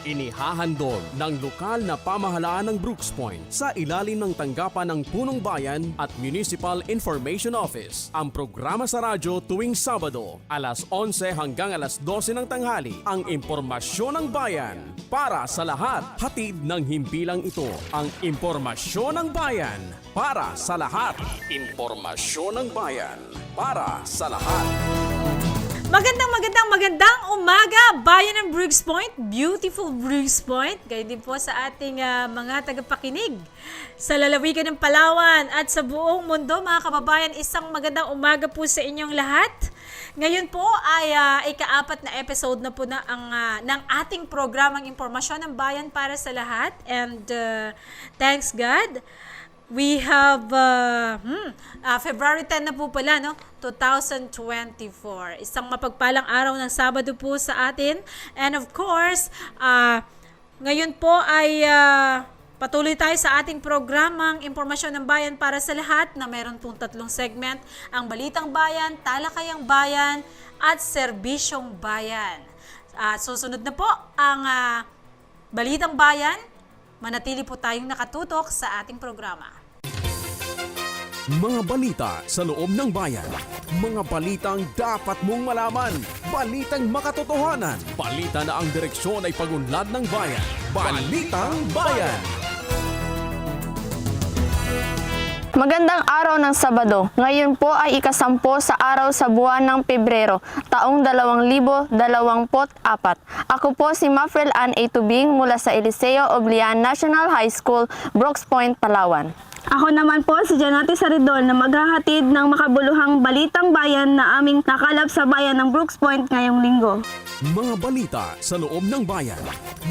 Inihahandog ng lokal na pamahalaan ng Brooks Point sa ilalim ng tanggapan ng Punong Bayan at Municipal Information Office ang programa sa radyo tuwing Sabado, alas 11 hanggang alas 12 ng tanghali, ang impormasyon ng bayan para sa lahat. Hatid ng himpilang ito, ang impormasyon ng bayan para sa lahat. Impormasyon ng bayan para sa lahat. Magandang umaga, bayan ng Brooks Point, beautiful Brooks Point. Gaya din po sa ating mga tagapakinig sa lalawigan ng Palawan at sa buong mundo, mga kababayan. Isang magandang umaga po sa inyong lahat. Ngayon po ay ika-4 na episode na po ng ating programang Impormasyon ng Bayan para sa lahat. And thanks God, we have February 10 na po pala, no? 2024. Isang mapagpalang araw ng Sabado po sa atin. And of course, ngayon po ay patuloy tayo sa ating programang Impormasyon ng Bayan para sa lahat na meron pong 3 segment. Ang Balitang Bayan, Talakayang Bayan, at Serbisyong Bayan. Susunod na po ang Balitang Bayan. Manatili po tayong nakatutok sa ating programa. Mga balita sa loob ng bayan. Mga balitang dapat mong malaman. Balitang makatotohanan. Balita na ang direksyon ay pagunlad ng bayan. Balitang Bayan. Magandang araw ng Sabado. Ngayon po ay ika-10 sa araw sa buwan ng Pebrero, taong 2024. Ako po si Mafrel Ann A. Tubing mula sa Eliseo Oblian National High School, Brooks Point, Palawan. Ako naman po si Janati Saridol na maghahatid ng makabuluhang balitang bayan na aming nakalap sa bayan ng Brooks Point ngayong linggo. Mga balita sa loob ng bayan.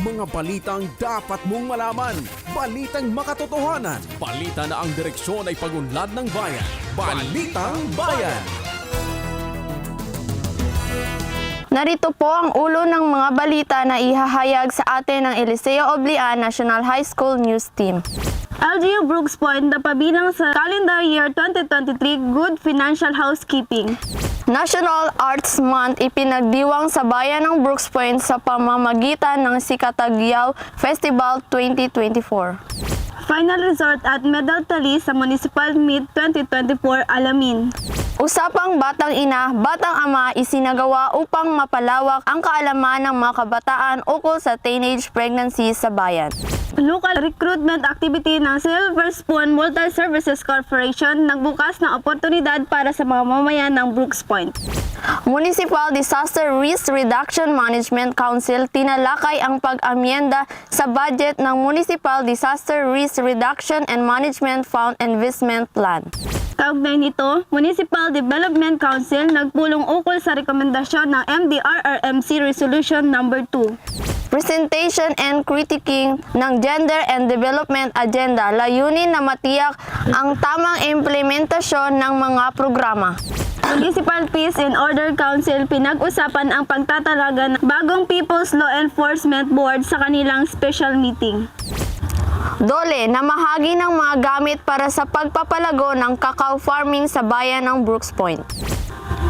Mga balitang dapat mong malaman. Balitang makatotohanan. Balita na ang direksyon ay pagunlad ng bayan. Balitang Bayan. Narito po ang ulo ng mga balita na ihahayag sa atin ng Eliseo Oblian National High School News Team. LGU Brooks Point napabilang sa calendar year 2023 Good Financial Housekeeping. National Arts Month ipinagdiwang sa bayan ng Brooks Point sa pamamagitan ng Sikatagyaw Festival 2024. Final resort at medal tally sa Municipal Meet 2024 Alamin. Usapang Batang Ina, Batang Ama isinagawa upang mapalawak ang kaalaman ng mga kabataan ukol sa teenage pregnancy sa bayan. Local recruitment activity ng Silver Spoon Multi-Services Corporation nagbukas ng oportunidad para sa mga mamayan ng Brooks Point. Municipal Disaster Risk Reduction Management Council tinalakay ang pag-amyenda sa budget ng Municipal Disaster Risk Reduction and Management Fund Investment Plan. Kaugnay nito, Municipal Development Council nagpulong ukol sa rekomendasyon ng MDRRMC Resolution No. 2. Presentation and critiquing ng Gender and Development Agenda, layunin na matiyak ang tamang implementasyon ng mga programa. Municipal Peace and Order Council pinag-usapan ang pagtatalaga ng bagong People's Law Enforcement Board sa kanilang special meeting. Dole, namahagi ng mga gamit para sa pagpapalago ng cacao farming sa bayan ng Brooks Point.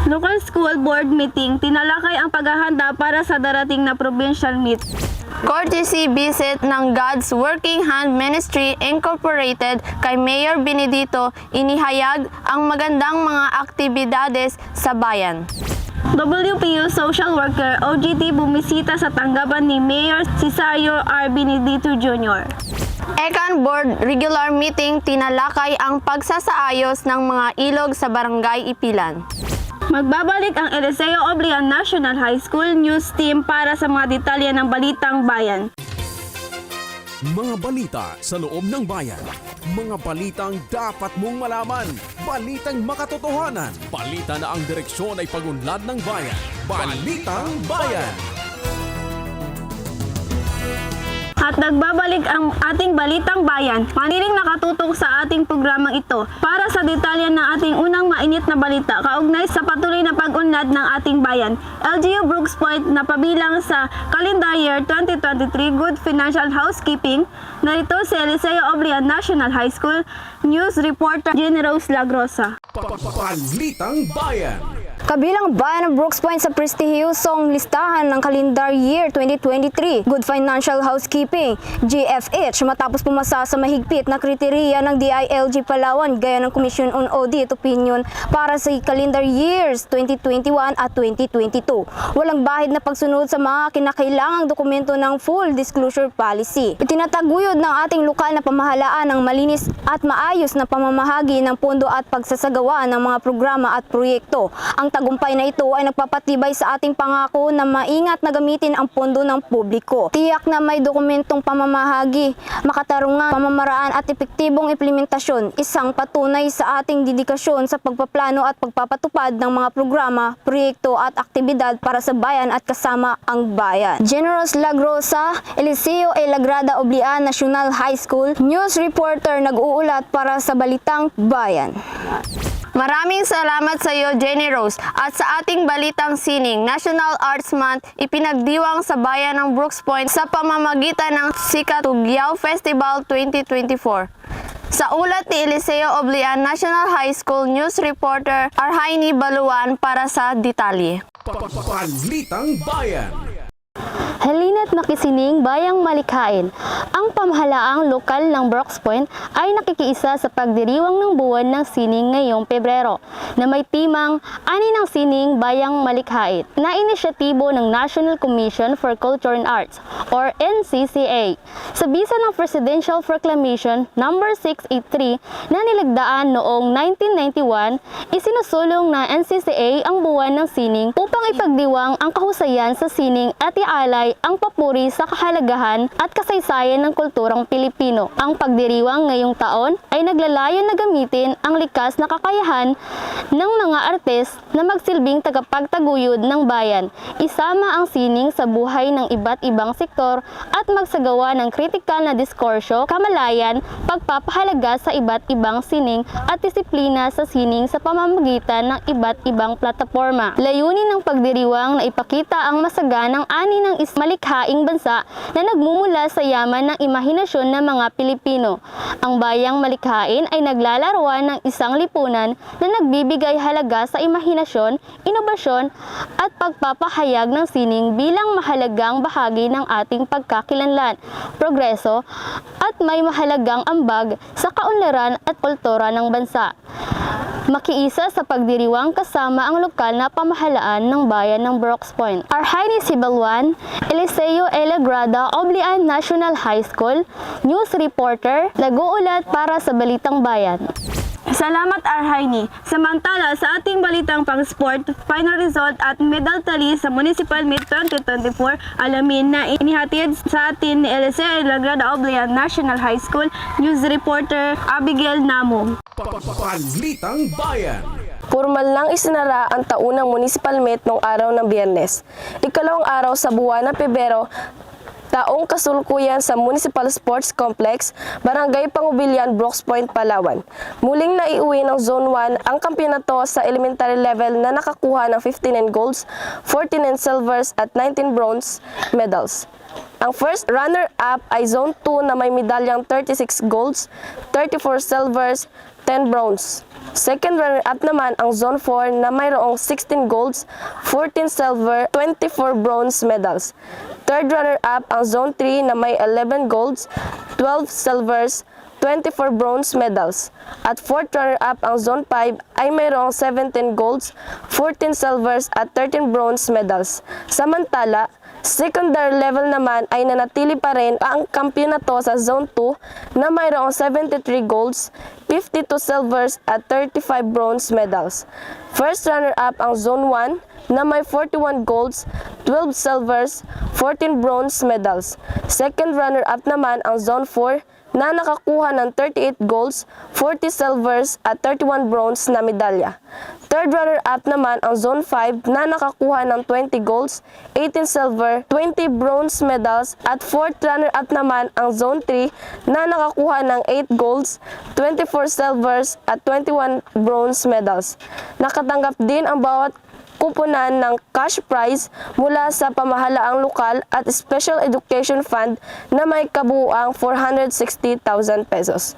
Local School Board Meeting, tinalakay ang paghahanda para sa darating na provincial meet. Courtesy visit ng God's Working Hand Ministry Incorporated kay Mayor Benedito, inihayag ang magandang mga aktibidades sa bayan. WPU Social Worker OGT bumisita sa tanggapan ni Mayor Cesario R. Benedito Jr. Ecan Board Regular Meeting, tinalakay ang pagsasaayos ng mga ilog sa Barangay Ipilan. Magbabalik ang Eliseo Oblian National High School News Team para sa mga detalye ng Balitang Bayan. Mga balita sa loob ng bayan. Mga balitang dapat mong malaman. Balitang makatotohanan. Balita na ang direksyon ay pagunlad ng bayan. Balitang Bayan. At nagbabalik ang ating Balitang Bayan. Maniling nakatutok sa ating programang ito para sa detalye ng ating unang mainit na balita kaugnay sa patuloy na pag-unlad ng ating bayan. LGU Brooks Point na pabilang sa calendar year 2023 Good Financial Housekeeping. Narito si Eliseo Oblian National High School News Reporter Generous Lagrosa. Balitang Bayan. Kabilang bayan ng Brooks Point sa prestihiyosong listahan ng Calendar Year 2023, Good Financial Housekeeping, GFH, matapos pumasa sa mahigpit na kriteriya ng DILG Palawan gaya ng Commission on Audit Opinion para sa Calendar Years 2021 at 2022. Walang bahid na pagsunod sa mga kinakailangang dokumento ng Full Disclosure Policy. Itinataguyod ng ating lokal na pamahalaan ng malinis at maayos na pamamahagi ng pondo at pagsasagawa ng mga programa at proyekto. Ang tagumpay na ito ay nagpapatibay sa ating pangako na maingat na gamitin ang pondo ng publiko. Tiyak na may dokumentong pamamahagi, makatarungan, pamamaraan at epektibong implementasyon, isang patunay sa ating dedikasyon sa pagpaplano at pagpapatupad ng mga programa, proyekto at aktibidad para sa bayan at kasama ang bayan. Generous Lagrosa, Eliseo E. Lagrada Oblian National High School, News Reporter nag-uulat para sa Balitang Bayan. Maraming salamat sa iyo, Jenny Rose. At sa ating balitang sining, National Arts Month ipinagdiwang sa bayan ng Brooks Point sa pamamagitan ng Sikatugyaw Festival 2024. Sa ulat ni Eliseo Oblian National High School News Reporter Arhaini Baluan para sa detalye. Balitang Bayan. Halina't makisining bayang malikhain. Ang pamahalaang lokal ng Brooks Point ay nakikiisa sa pagdiriwang ng buwan ng sining ngayong Pebrero na may timang Ani ng Sining Bayang Malikhain na inisyatibo ng National Commission for Culture and Arts or NCCA. Sa bisa ng Presidential Proclamation No. 683 na nilagdaan noong 1991, isinusulong na NCCA ang buwan ng sining upang ipagdiwang ang kahusayan sa sining at ialay ang papuri sa kahalagahan at kasaysayan ng kulturang Pilipino. Ang pagdiriwang ngayong taon ay naglalayon na gamitin ang likas na kakayahan ng mga artist na magsilbing tagapagtaguyod ng bayan, isama ang sining sa buhay ng iba't ibang sektor at magsagawa ng kritikal na diskursyo, kamalayan, pagpapahalaga sa iba't ibang sining at disiplina sa sining sa pamamagitan ng iba't ibang plataporma. Layunin ng pagdiriwang na ipakita ang masaganang ani ng malikhaing bansa na nagmumula sa yaman ng imahinasyon ng mga Pilipino. Ang bayang malikhain ay naglalaruan ng isang lipunan na nagbibigay halaga sa imahinasyon, inobasyon at pagpapahayag ng sining bilang mahalagang bahagi ng ating pagkakilanlan, progreso at may mahalagang ambag sa kaunlaran at kultura ng bansa. Makiisa sa pagdiriwang kasama ang lokal na pamahalaan ng bayan ng Brooks Point. Arhaini Sibalwan, Eliseo E. Lagrada Oblian National High School, News Reporter, nag-uulat para sa Balitang Bayan. Salamat Arhaini. Samantala sa ating balitang pang-sport, final result at medal tally sa Municipal Meet 2024, alamin na inihatid sa atin ni Eliseo Lagrada Oblian National High School News Reporter Abigail Namo. Balitang Bayan. Formal nang isinara ang taunang Municipal Meet noong araw ng Biyernes, ikalawang araw sa buwan ng Pebrero, taong kasalukuyan sa Municipal Sports Complex, Barangay Pangubilyan, Brooks Point, Palawan. Muling naiuwi ng Zone 1 ang kampiyonato sa elementary level na nakakuha ng 15 golds, 14 silvers at 19 bronze medals. Ang first runner-up ay Zone 2 na may medalyang 36 golds, 34 silvers, 10 bronze. Second runner-up naman ang Zone 4 na mayroong 16 golds, 14 silver, 24 bronze medals. Third runner-up ang Zone 3 na may 11 golds, 12 silvers, 24 bronze medals. At fourth runner-up ang Zone 5 ay mayroong 17 golds, 14 silvers at 13 bronze medals. Samantala, secondary level naman ay nanatili pa rin ang kampiyonato sa Zone 2 na mayroong 73 golds, 52 silvers at 35 bronze medals. First runner-up ang Zone 1 na may 41 golds, 12 silvers, 14 bronze medals. Second runner-up naman ang Zone 4 na nakakuha ng 38 golds, 40 silvers at 31 bronze na medalya. Third runner-up naman ang Zone 5 na nakakuha ng 20 golds, 18 silver, 20 bronze medals at fourth runner-up naman ang Zone 3 na nakakuha ng 8 golds, 24 silvers at 21 bronze medals. Nakatanggap din ang bawat kupunan ng cash prize mula sa pamahalaang lokal at Special Education Fund na may kabuuang 460,000 pesos.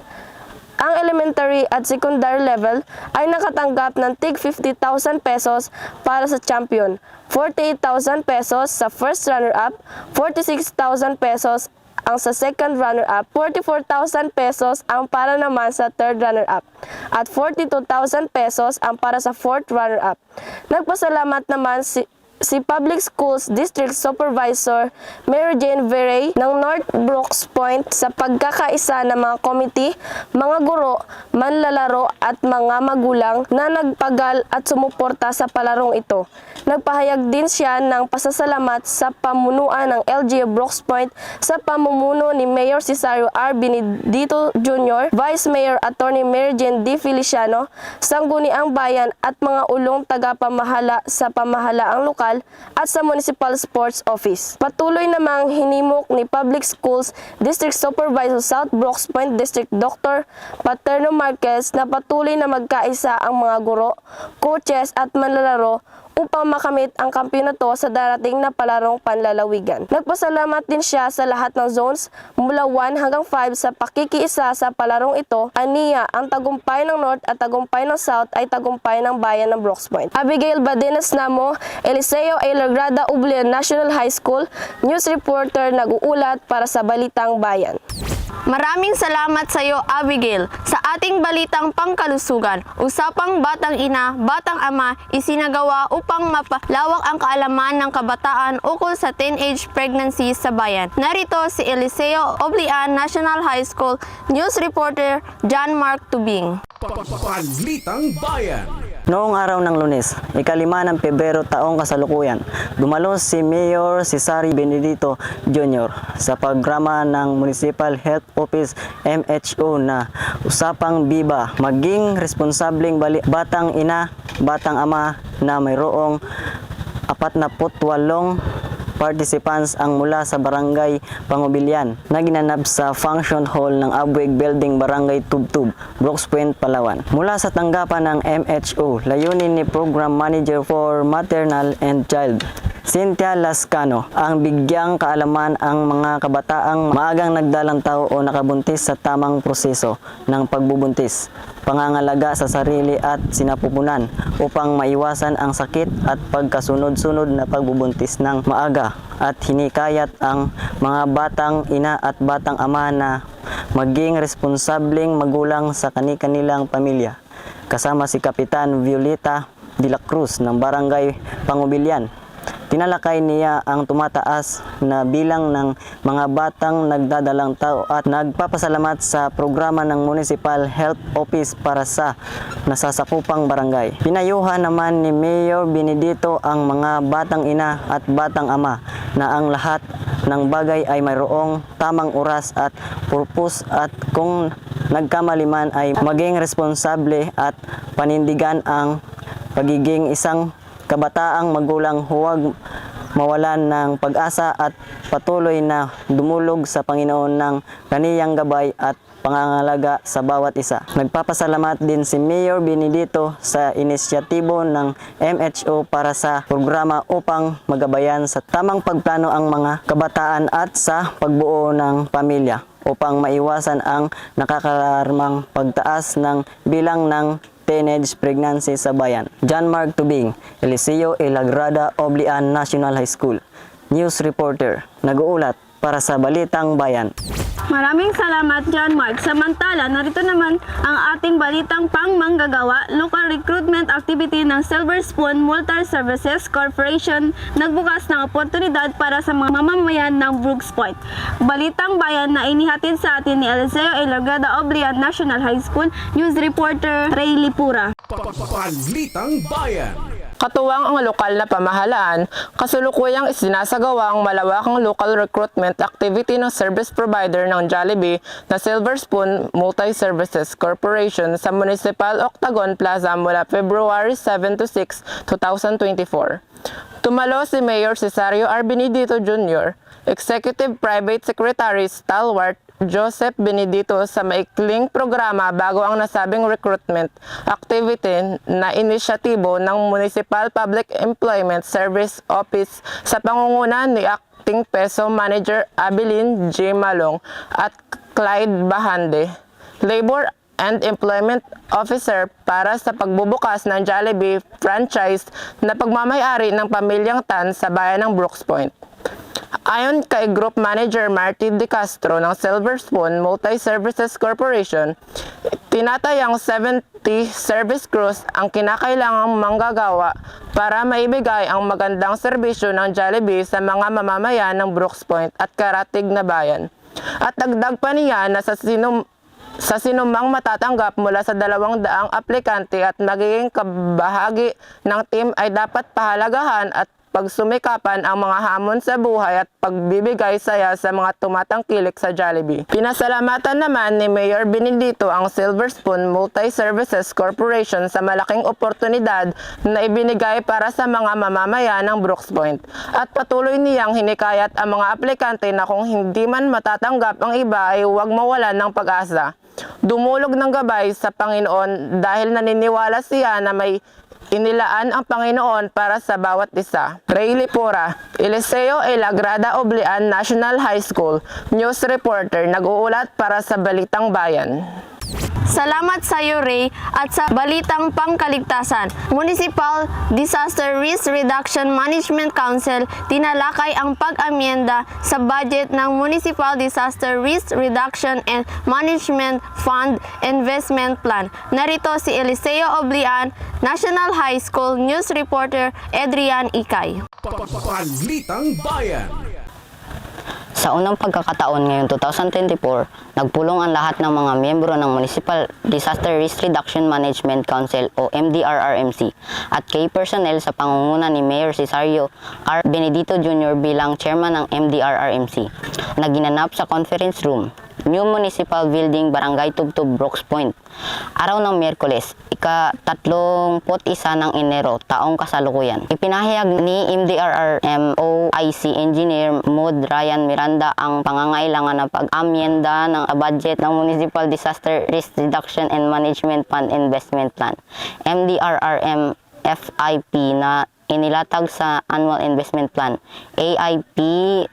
Ang elementary at secondary level ay nakatanggap ng tig 50,000 pesos para sa champion, 48,000 pesos sa first runner-up, 46,000 pesos ang sa second runner-up, 44,000 pesos ang para naman sa third runner-up, at 42,000 pesos ang para sa fourth runner-up. Nagpasalamat naman si Public Schools District Supervisor Mary Jane Verey ng North Brooks Point sa pagkakaisa ng mga committee, mga guro, manlalaro at mga magulang na nagpagal at sumuporta sa palarong ito. Nagpahayag din siya ng pasasalamat sa pamunuan ng LGU Brooks Point sa pamumuno ni Mayor Cesario R. Benedito Jr., Vice Mayor Attorney Mary Jane D. Feliciano, Sangguniang Bayan at mga ulong tagapamahala sa pamahalaang lokal at sa Municipal Sports Office. Patuloy namang hinimok ni Public Schools District Supervisor South Brooks Point District Dr. Paterno Marquez na patuloy na magkaisa ang mga guro, coaches at manlalaro upang makamit ang kampiyonato sa darating na palarong panlalawigan. Nagpasalamat din siya sa lahat ng zones mula 1 hanggang 5 sa pakikiisa sa palarong ito. Aniya, ang tagumpay ng North at tagumpay ng South ay tagumpay ng bayan ng Brooks Point. Abigail Badenas Namo, Eliseo A. Lagrada Ublian National High School, news reporter nag-uulat para sa Balitang Bayan. Maraming salamat sa iyo, Abigail. Sa ating balitang pangkalusugan, usapang batang ina, batang ama, isinagawa upang mapalawak ang kaalaman ng kabataan ukol sa teenage pregnancy sa bayan. Narito si Eliseo Oblian National High School news reporter John Mark Tubing. Balitang Bayan. Noong araw ng Lunes, ika-5 ng Pebrero taong kasalukuyan, dumalo si Mayor Cesario Benedito Jr. sa programa ng Municipal Health Office MHO na Usapang Biba, maging responsableng batang ina, batang ama na mayroong 48 participants ang mula sa Barangay Pangubilyan na ginanap sa Function Hall ng Abweg Building Barangay Tubtub, Brooks Point, Palawan. Mula sa tanggapan ng MHO, layunin ni Program Manager for Maternal and Child Cynthia Lascano ang bigyang kaalaman ang mga kabataang maagang nagdalang tao o nakabuntis sa tamang proseso ng pagbubuntis, pangangalaga sa sarili at sinapupunan upang maiwasan ang sakit at pagkasunod-sunod na pagbubuntis ng maaga at hinikayat ang mga batang ina at batang ama na maging responsableng magulang sa kani-kanilang pamilya. Kasama si Kapitan Violeta de la Cruz ng Barangay Pangubilyan. Tinalakay niya ang tumataas na bilang ng mga batang nagdadalang tao at nagpapasalamat sa programa ng Municipal Health Office para sa nasasakupang barangay. Pinayuhan naman ni Mayor Benedito ang mga batang ina at batang ama na ang lahat ng bagay ay mayroong tamang oras at purpose at kung nagkamali man ay maging responsable at panindigan ang pagiging isang kabataang magulang, huwag mawalan ng pag-asa at patuloy na dumulog sa Panginoon ng kaniyang gabay at pangangalaga sa bawat isa. Nagpapasalamat din si Mayor Benedito sa inisyatibo ng MHO para sa programa upang magabayan sa tamang pagplano ang mga kabataan at sa pagbuo ng pamilya upang maiwasan ang nakakalarmang pagtaas ng bilang ng teenage pregnancy sa bayan. John Mark Tubing, Eliseo A. Lagrada Oblian National High School, news reporter, nag-uulat para sa Balitang Bayan. Maraming salamat, John Mark. Samantala, narito naman ang ating balitang pangmanggagawa, local recruitment activity ng Silver Spoon Multi Services Corporation nagbukas ng oportunidad para sa mga mamamayan ng Brooks Point. Balitang Bayan na inihatid sa atin ni Eliseo A. Lagrada Oblian National High School, news reporter Ray Lipura. Balitang Bayan. Katuwang ang lokal na pamahalaan, kasulukuyang isinasagawa ang malawakang local recruitment activity ng service provider ng Jollibee na Silver Spoon Multi-Services Corporation sa Municipal Octagon Plaza mula February 7 to 6, 2024. Tumalo si Mayor Cesario R. Benedito Jr., Executive Private Secretary Stalwart Joseph Benedito sa maikling programa bago ang nasabing recruitment activity na inisyatibo ng Municipal Public Employment Service Office sa pangunguna ni Acting Peso Manager Abilin J. Malong at Clyde Bahande, Labor and Employment Officer para sa pagbubukas ng Jollibee franchise na pagmamayari ng pamilyang Tan sa bayan ng Brooks Point. Ayon kay Group Manager Marty De Castro ng Silver Spoon Multi-Services Corporation, tinatayang 70 service crews ang kinakailangang manggagawa para maibigay ang magandang serbisyo ng Jollibee sa mga mamamayan ng Brooks Point at karatig na bayan. At dagdag pa niya na sa sinumang matatanggap mula sa 200 aplikante at magiging kabahagi ng team ay dapat pahalagahan at pagsumikapan ang mga hamon sa buhay at pagbibigay saya sa mga tumatangkilik sa Jollibee. Pinasalamatan naman ni Mayor Benedito ang Silver Spoon Multi-Services Corporation sa malaking oportunidad na ibinigay para sa mga mamamayan ng Brooks Point at patuloy niyang hinikayat ang mga aplikante na kung hindi man matatanggap ang iba ay huwag mawalan ng pag-asa. Dumulog ng gabay sa Panginoon dahil naniniwala siya na may inilaan ang Panginoon para sa bawat isa. Ray Lipura, Eliseo A. Lagrada Oblian National High School, News Reporter, nag-uulat para sa Balitang Bayan. Salamat sa iyo, Ray, at sa Balitang Pangkaligtasan. Municipal Disaster Risk Reduction Management Council tinalakay ang pag-amyenda sa budget ng Municipal Disaster Risk Reduction and Management Fund Investment Plan. Narito si Eliseo Oblian, National High School News Reporter Adrian Ikay. Balitang Bayan. Sa unang pagkakataon ngayong 2024, nagpulong ang lahat ng mga miyembro ng Municipal Disaster Risk Reduction Management Council o MDRRMC at key personnel sa pangunguna ni Mayor Cesario R. Benedito Jr. bilang chairman ng MDRRMC na ginanap sa conference room, New Municipal Building, Barangay Tubtub, Brooks Point. Araw ng Miyerkules, ika-31 ng Enero, taong kasalukuyan. Ipinahayag ni MDRRMOIC Engineer Maud Ryan Miranda ang pangangailangan ng pag-amyenda ng budget ng Municipal Disaster Risk Reduction and Management Fund Investment Plan, MDRRM FIP, na inilatag sa Annual Investment Plan, AIP,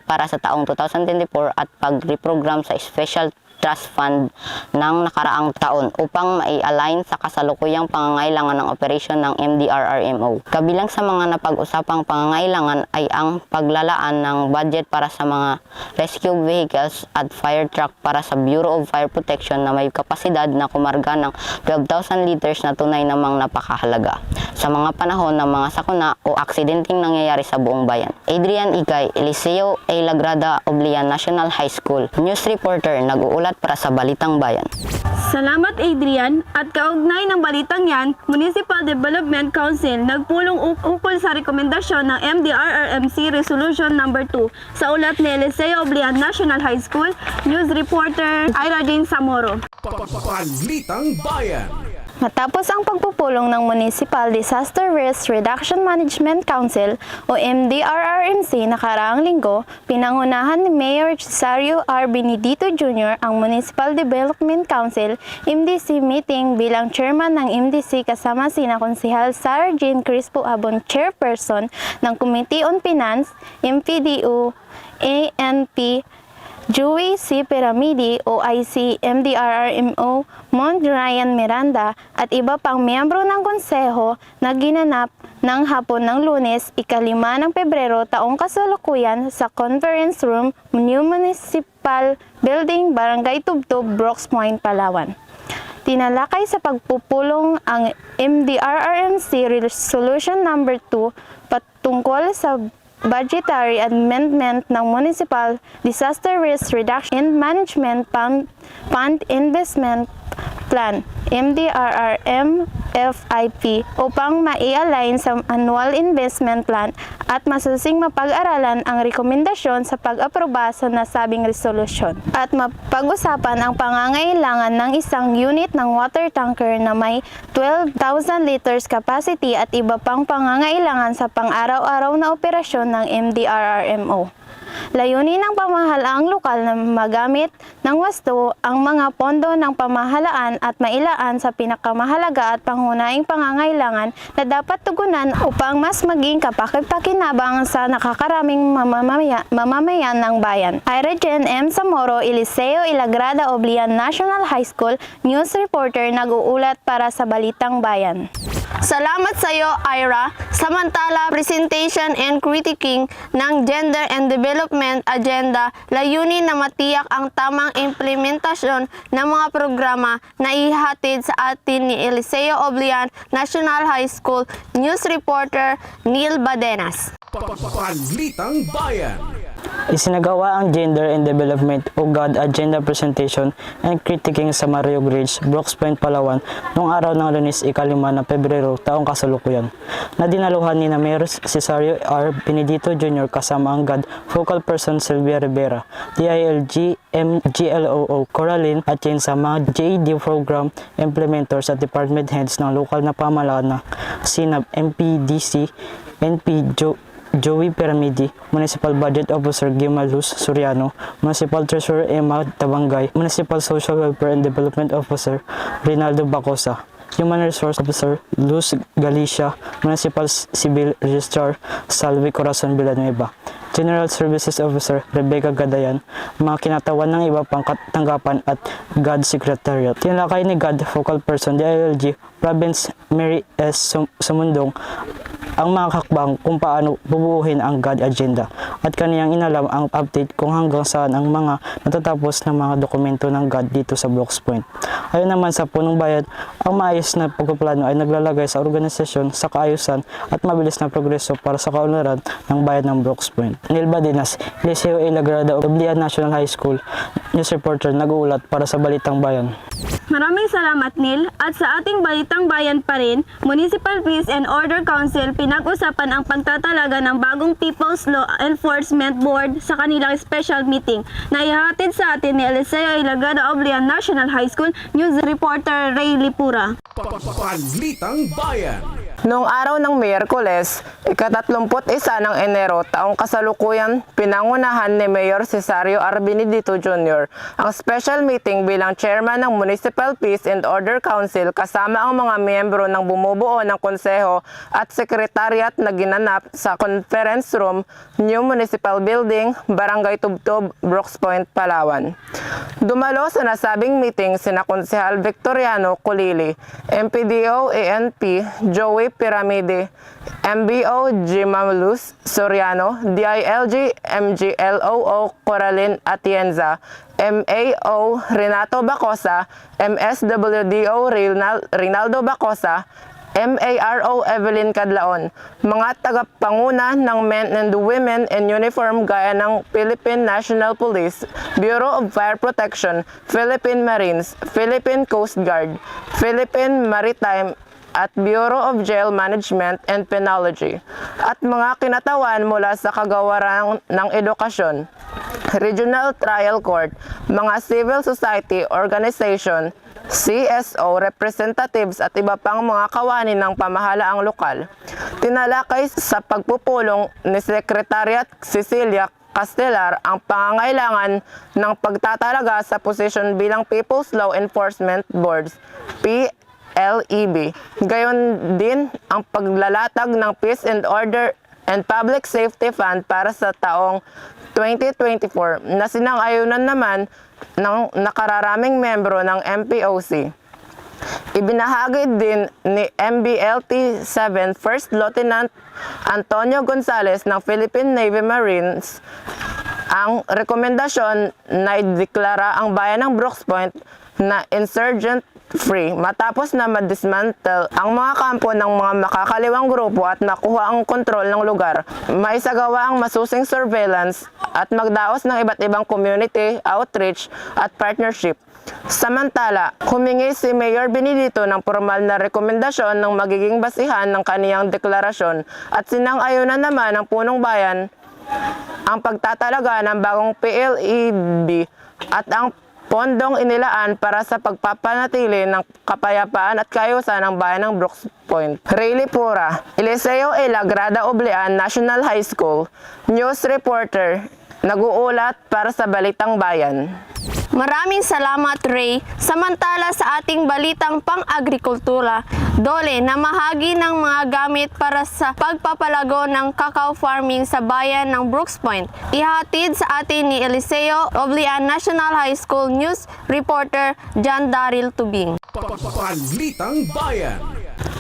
para sa taong 2024 at pag-reprogram sa Special Trust Fund ng nakaraang taon upang mai-align sa kasalukuyang pangangailangan ng operasyon ng MDRRMO. Kabilang sa mga napag-usapang pangangailangan ay ang paglalaan ng budget para sa mga rescue vehicles at fire truck para sa Bureau of Fire Protection na may kapasidad na kumarga ng 12,000 liters na tunay namang napakahalaga sa mga panahon ng mga sakuna o aksidenteng nangyayari sa buong bayan. Adrian Ikay, Eliseo A. Lagrada Oblian National High School, News Reporter, nag-uulat para sa Balitang Bayan. Salamat, Adrian. At kaugnay ng balitang yan, Municipal Development Council nagpulong ukol sa rekomendasyon ng MDRRMC Resolution No. 2 sa ulat ni Eliseo Oblian National High School, News Reporter Ira Jane Samoro. Balitang Bayan. Matapos ang pagpupulong ng Municipal Disaster Risk Reduction Management Council o MDRRMC nakaraang linggo, pinangunahan ni Mayor Cesario R. Benedito Jr. ang Municipal Development Council MDC meeting bilang chairman ng MDC kasama sina Konsehal Sarah Jean Crispo Abon, chairperson ng Committee on Finance, MPDO, ANP, Joey C. Piramidi, OIC, MDRRMO, Mont Ryan Miranda at iba pang miyembro ng konseho na ginanap ng hapon ng Lunes, ika-5 ng Pebrero taong kasalukuyan sa Conference Room, New Municipal Building, Barangay Tubtub, Brooks Point, Palawan. Tinalakay sa pagpupulong ang MDRRMC Resolution No. 2 patungkol sa budgetary amendment ng Municipal Disaster Risk Reduction and Management Fund Investment Plan, MDRRM FIP, upang mai-align sa Annual Investment Plan at masusing mapag-aralan ang rekomendasyon sa pag-aproba sa nasabing resolusyon at mapag-usapan ang pangangailangan ng isang unit ng water tanker na may 12,000 liters capacity at iba pang pangangailangan sa pang-araw-araw na operasyon ng MDRRMO. Layunin ng pamahalaang lokal na magamit ng wasto ang mga pondo ng pamahalaan at mailaan sa pinakamahalaga at pangunahing pangangailangan na dapat tugunan upang mas maging kapaki-pakinabang sa nakakaraming mamamayan ng bayan. Irajen M. Zamoro, Eliseo Ilagrada Oblian National High School, News Reporter, nag-uulat para sa Balitang Bayan. Salamat sa iyo, Ira. Samantala, presentation and critiquing ng Gender and Development Agenda, layunin na matiyak ang tamang implementasyon ng mga programa na ihatid sa atin ni Eliseo Oblian National High School, News Reporter Neil Badenas. Balitang Bayan. Isinagawa ang Gender and Development o GAD Agenda Presentation and Critiquing sa Mario Bridge, Brooks Point, Palawan noong araw ng Lunes, 5 ng Pebrero, taong kasalukuyan, na dinaluhan ni Mayor Cesario R. Benedito Jr. kasama ang GAD Focal Person Sylvia Rivera, DILG, MGLOO, Coraline at yun sa mga JD Program Implementors at Department Heads ng lokal na pamahalaan na SINAB, MPDC, NP, Joey Piramidi, Municipal Budget Officer Gimalus Soriano, Municipal Treasurer Emma Tabangay, Municipal Social Welfare and Development Officer Rinaldo Bacosa, Human Resource Officer Luz Galicia, Municipal Civil Registrar Salvi Corazon Villanueva, General Services Officer Rebecca Gadayan, mga kinatawan ng iba pang tanggapan at GAD Secretariat. Tinalakay ni GAD Focal Person DILG Province Mary S. Sumundong ang mga hakbang kung paano bubuuhin ang GAD agenda at kaniyang inalam ang update kung hanggang saan ang mga natatapos ng mga dokumento ng GAD dito sa Brooks Point. Ayon naman sa punong bayan, ang maayos na pagpaplano ay naglalagay sa organisasyon sa kaayusan at mabilis na progreso para sa kaunlaran ng bayan ng Brooks Point. Neil Badenas, Eliseo Ilagrada Oblian National High School, News Reporter, nag-uulat para sa Balitang Bayan. Maraming salamat, Neil. At sa ating Balitang Bayan pa rin, Municipal Peace and Order Council pinag-usapan ang pagtatalaga ng bagong People's Law Enforcement Board sa kanilang special meeting na ihatid sa atin ni Eliseo Ilagrada Oblian National High School, News Reporter Ray Lipura. Balitang Bayan. Noong araw ng Miyerkules, 31 ng Enero, taong kasalukuyan, pinangunahan ni Mayor Cesario R. Benedito Jr. ang special meeting bilang chairman ng Municipal Peace and Order Council kasama ang mga miyembro ng bumubuo ng konseho at sekretariat na ginanap sa Conference Room, New Municipal Building, Barangay Tubtob, Brooks Point, Palawan. Dumalo sa nasabing meeting sina Konsehal Victoriano Colili, MPDO ANP Joey Piramidi, MBO Gimalus Soriano, DILG MGLOO Coraline Atienza, MAO Renato Bacosa, MSWDO Rinaldo Bacosa, MARO Evelyn Cadlaon, mga tagapanguna ng men and women in uniform gaya ng Philippine National Police, Bureau of Fire Protection, Philippine Marines, Philippine Coast Guard, Philippine Maritime at Bureau of Jail Management and Penology, at mga kinatawan mula sa Kagawaran ng Edukasyon, Regional Trial Court, mga civil society organization, CSO representatives at iba pang mga kawani ng pamahalaang lokal. Tinalakay sa pagpupulong ni Secretariat Cecilia Castellar ang pangangailangan ng pagtatalaga sa posisyon bilang People's Law Enforcement Boards, PLEB. Gayon din ang paglalatag ng Peace and Order and Public Safety Fund para sa taong 2024 na sinang-ayunan naman ng nakararaming membro ng MPOC. Ibinahagi din ni MBLT 7 First Lieutenant Antonio Gonzales ng Philippine Navy Marines ang rekomendasyon na ideklara ang bayan ng Brooks Point na insurgent free matapos na madismantle ang mga kampo ng mga makakaliwang grupo at makuha ang kontrol ng lugar, maisagawa ang masusing surveillance at magdaos ng iba't ibang community outreach at partnership. Samantala, humingi si Mayor Benedito ng formal na rekomendasyon ng magiging basihan ng kaniyang deklarasyon at sinang-ayunan naman ng punong bayan ang pagtatalaga ng bagong PLEB at ang pondong inilaan para sa pagpapanatili ng kapayapaan at kaayusan ng bayan ng Brooks Point. Ray Lipura, Eliseo Ilagrada Oblian National High School, News Reporter nag-uulat para sa Balitang Bayan. Maraming salamat, Ray. Samantala sa ating balitang pang-agrikultura, Dole na mahagi ng mga gamit para sa pagpapalago ng cacao farming sa bayan ng Brooks Point. Ihatid sa atin ni Eliseo Oblian National High School News Reporter John Daryl Tubing. Balitang Bayan.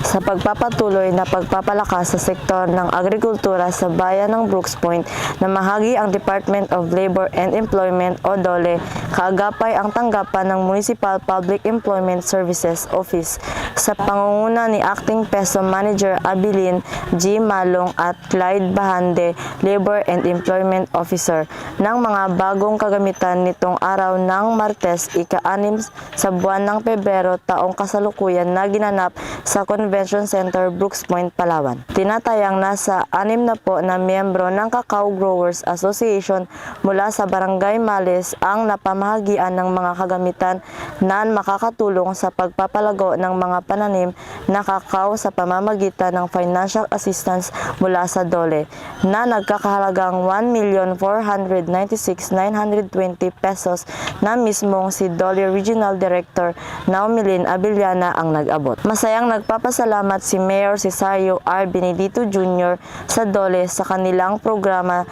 Sa pagpapatuloy na pagpapalakas sa sektor ng agrikultura sa bayan ng Brooks Point, namahagi ang Department of Labor and Employment o DOLE, kaagapay ang tanggapan ng Municipal Public Employment Services Office sa pangunguna ni Acting Peso Manager Abilin G. Malong at Clyde Bahande, Labor and Employment Officer, ng mga bagong kagamitan nitong araw ng Martes, ika-6 sa buwan ng Pebrero taong kasalukuyan na ginanap sa Convention Center, Brooks Point, Palawan. Tinatayang nasa 6 na po na miyembro ng Cacao Growers Association mula sa Barangay Males ang napamahagian ng mga kagamitan na makakatulong sa pagpapalago ng mga pananim na kakao sa pamamagitan ng financial assistance mula sa DOLE na nagkakahalagang 1,496,920 pesos na mismong si DOLE Regional Director Naumilin Abiliana ang nag-abot. Masayang nagpapasalamat si Mayor Cesario R. Benedito Jr. sa DOLE sa kanilang programa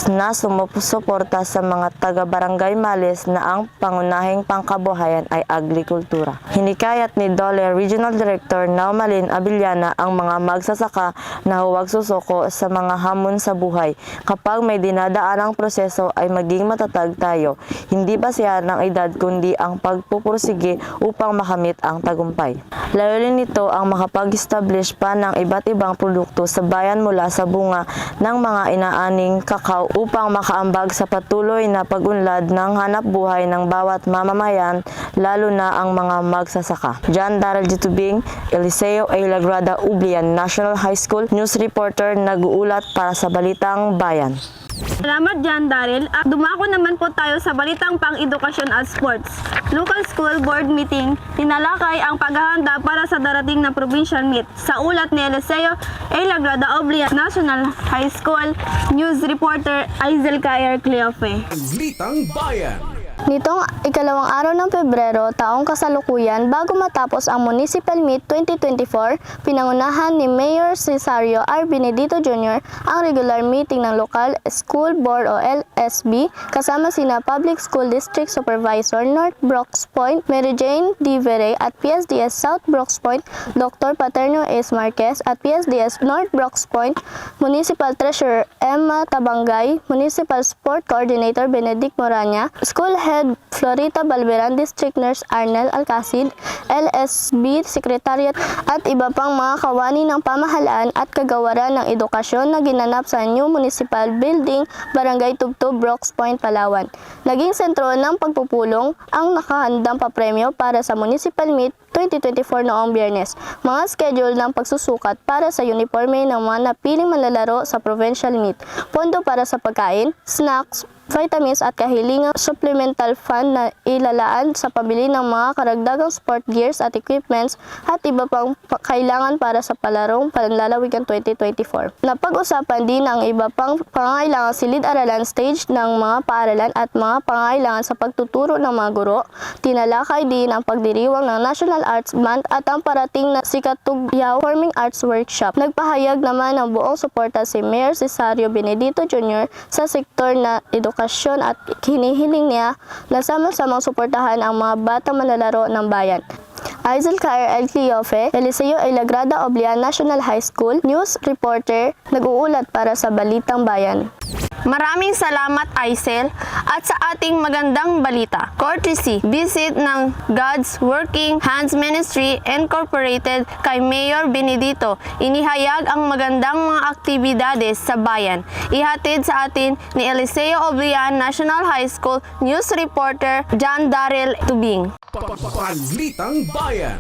na sumusuporta sa mga taga-barangay Males na ang pangunahing pangkabuhayan ay agrikultura. Hinikayat ni DOLE Regional Director Naumalin Abiliana ang mga magsasaka na huwag susuko sa mga hamon sa buhay. Kapag may dinadaanang proseso ay maging matatag tayo, hindi basihan ng edad kundi ang pagpupursige upang makamit ang tagumpay. Layunin nito ang makapag-establish pa ng iba't ibang produkto sa bayan mula sa bunga ng mga inaaning kakao upang makaambag sa patuloy na pag-unlad ng hanap buhay ng bawat mamamayan, lalo na ang mga magsasaka. John Daryl Tubing, Eliseo A. Lagrada Ublian National High School News Reporter, nag-uulat para sa Balitang Bayan. Salamat John Daryl. At dumako naman po tayo sa balitang pang-edukasyon at sports. Local School Board Meeting, tinalakay ang paghahanda para sa darating na provincial meet. Sa ulat ni Eliseo A. Lagrada Oblia National High School News Reporter Aizel Caer Cleofe. Balitang Bayan. Nitong ikalawang araw ng Pebrero, taong kasalukuyan, bago matapos ang Municipal Meet 2024, pinangunahan ni Mayor Cesario R. Benedito Jr. ang regular meeting ng Local School Board o LSB kasama sina Public School District Supervisor North Brooks Point, Mary Jane D. Veray at PSDS South Brooks Point, Dr. Paterno S. Marquez at PSDS North Brooks Point, Municipal Treasurer Emma Tabangay, Municipal Sport Coordinator Benedict Moranya, School Head Florita Balberan, District Nurse Arnel Alcacid, LSB Secretariat at iba pang mga kawani ng pamahalaan at kagawaran ng edukasyon na ginanap sa New Municipal Building, Barangay Tubtub, Brooks Point, Palawan. Naging sentro ng pagpupulong ang nakahandang papremyo para sa Municipal Meet 2024 noong Biyernes. Mga schedule ng pagsusukat para sa uniforme ng mga napiling manlalaro sa Provincial Meet. Pondo para sa pagkain, snacks, vitamins at kahilingang supplemental fund na ilalaan sa pabili ng mga karagdagang sport gears at equipments at iba pang kailangan para sa palarong panlalawigan 2024. Napag-usapan din ang iba pang pangangailangan silid-aralan stage ng mga paaralan at mga pangangailangan sa pagtuturo ng mga guro. Tinalakay din ang pagdiriwang ng National Arts Month at ang parating na Sikatugyaw Performing Arts Workshop. Nagpahayag naman ng buong suporta si Mayor Cesario Benedito Jr. sa sektor na edukasyon at hinihiling niya na sama-samang suportahan ang mga batang manlalaro ng bayan. Aizel Caer Cleofe, Eliseo A. Lagrada Oblia National High School News Reporter, nag-uulat para sa Balitang Bayan. Maraming salamat, Aizel, at sa ating magandang balita. Courtesy visit ng God's Working Hands Ministry Incorporated kay Mayor Benedito. Inihayag ang magandang mga aktibidades sa bayan. Ihatid sa atin ni Eliseo Oblian National High School News Reporter John Daryl Tubing. Balitang Bayan.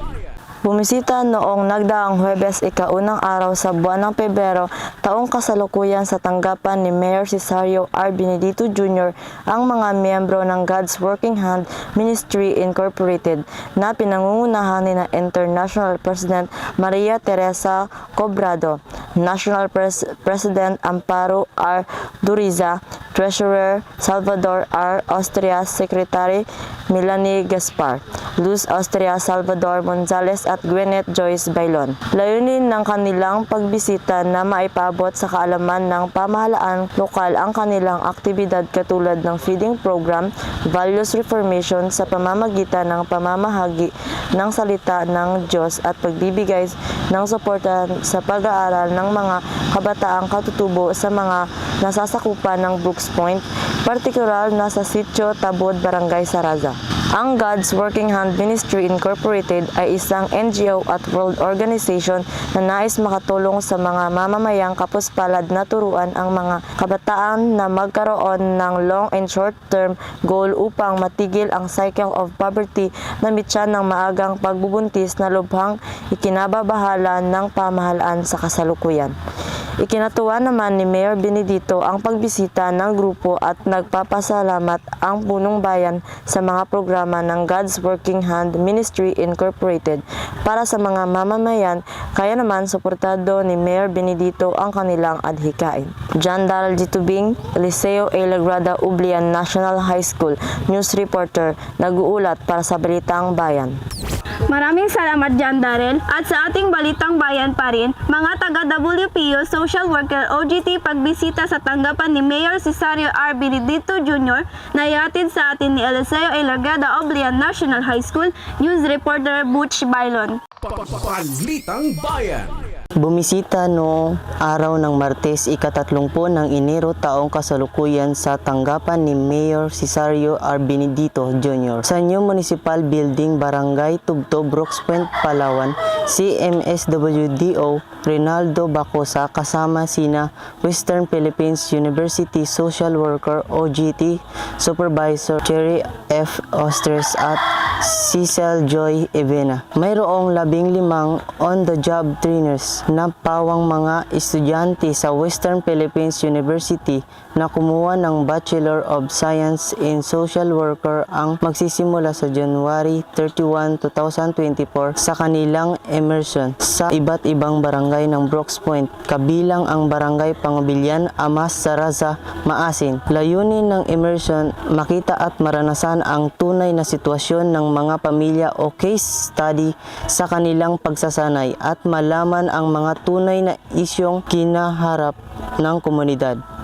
Bumisita noong nagdaang Huwebes ikaunang araw sa buwan ng Pebrero, taong kasalukuyan sa tanggapan ni Mayor Cesario R. Benedito Jr. ang mga miyembro ng God's Working Hand Ministry Incorporated na pinangungunahan ni na International President Maria Teresa Cobrado, National President Amparo R. Duriza, Treasurer Salvador R. Austria, Secretary Melanie Gaspar, Luz Austria, Salvador Gonzales at Gwyneth Joyce Bailon. Layunin ng kanilang pagbisita na maipabot sa kaalaman ng pamahalaan lokal ang kanilang aktibidad katulad ng feeding program, values reformation sa pamamagitan ng pamamahagi ng salita ng Diyos at pagbibigay ng suporta sa pag-aaral ng mga kabataang katutubo sa mga nasasakupan ng Brooks Point, partikular na sa Sitio Tabod, Barangay Saraza. Ang God's Working Hand Ministry Incorporated ay isang NGO at world organization na nais makatulong sa mga mamamayang kapuspalad na turuan ang mga kabataan na magkaroon ng long and short-term goal upang matigil ang cycle of poverty na mityan ng maagang pagbubuntis na lubhang ikinababahala ng pamahalaan sa kasalukuyan. Ikinatuwa naman ni Mayor Benedito ang pagbisita ng grupo at nagpapasalamat ang punong bayan sa mga programa ng God's Working Hand Ministry Incorporated para sa mga mamamayan, kaya naman suportado ni Mayor Benedito ang kanilang adhikain. John Darrell G. Tubing, Liceo A. Lagrada Ublian National High School, News Reporter, nag-uulat para sa Balitang Bayan. Maraming salamat John Darrell. At sa ating Balitang Bayan pa rin, mga taga-WPO Social Worker OJT pagbisita sa tanggapan ni Mayor Cesario R. Benedito Jr. na ihatid sa atin ni Eliseo A. Lagrada Oblian National High School, News Reporter Butch Bailon. Balitang Bayan. Bumisita noong araw ng Martes, ika-30 ng Enero taong kasalukuyan sa tanggapan ni Mayor Cesario R. Benedito Jr. sa New Municipal Building, Barangay Tubtob, Brooks Point, Palawan, si MSWDO Rinaldo Bacosa kasama sina Western Philippines University Social Worker OJT Supervisor Cherry F. Ostres at Cecil Joy Evena. Mayroong 15 on-the-job trainers na pawang mga estudyante sa Western Philippines University na kumuha ng Bachelor of Science in Social Worker ang magsisimula sa January 31, 2024 sa kanilang immersion sa iba't ibang barangay ng Brooks Point, kabilang ang Barangay Pangubilyan, Amas, Saraza, Maasin. Layunin ng immersion, makita at maranasan ang tunay na sitwasyon ng mga pamilya o case study sa kanilang pagsasanay at malaman ang mga tunay na isyong kinaharap ng komunidad.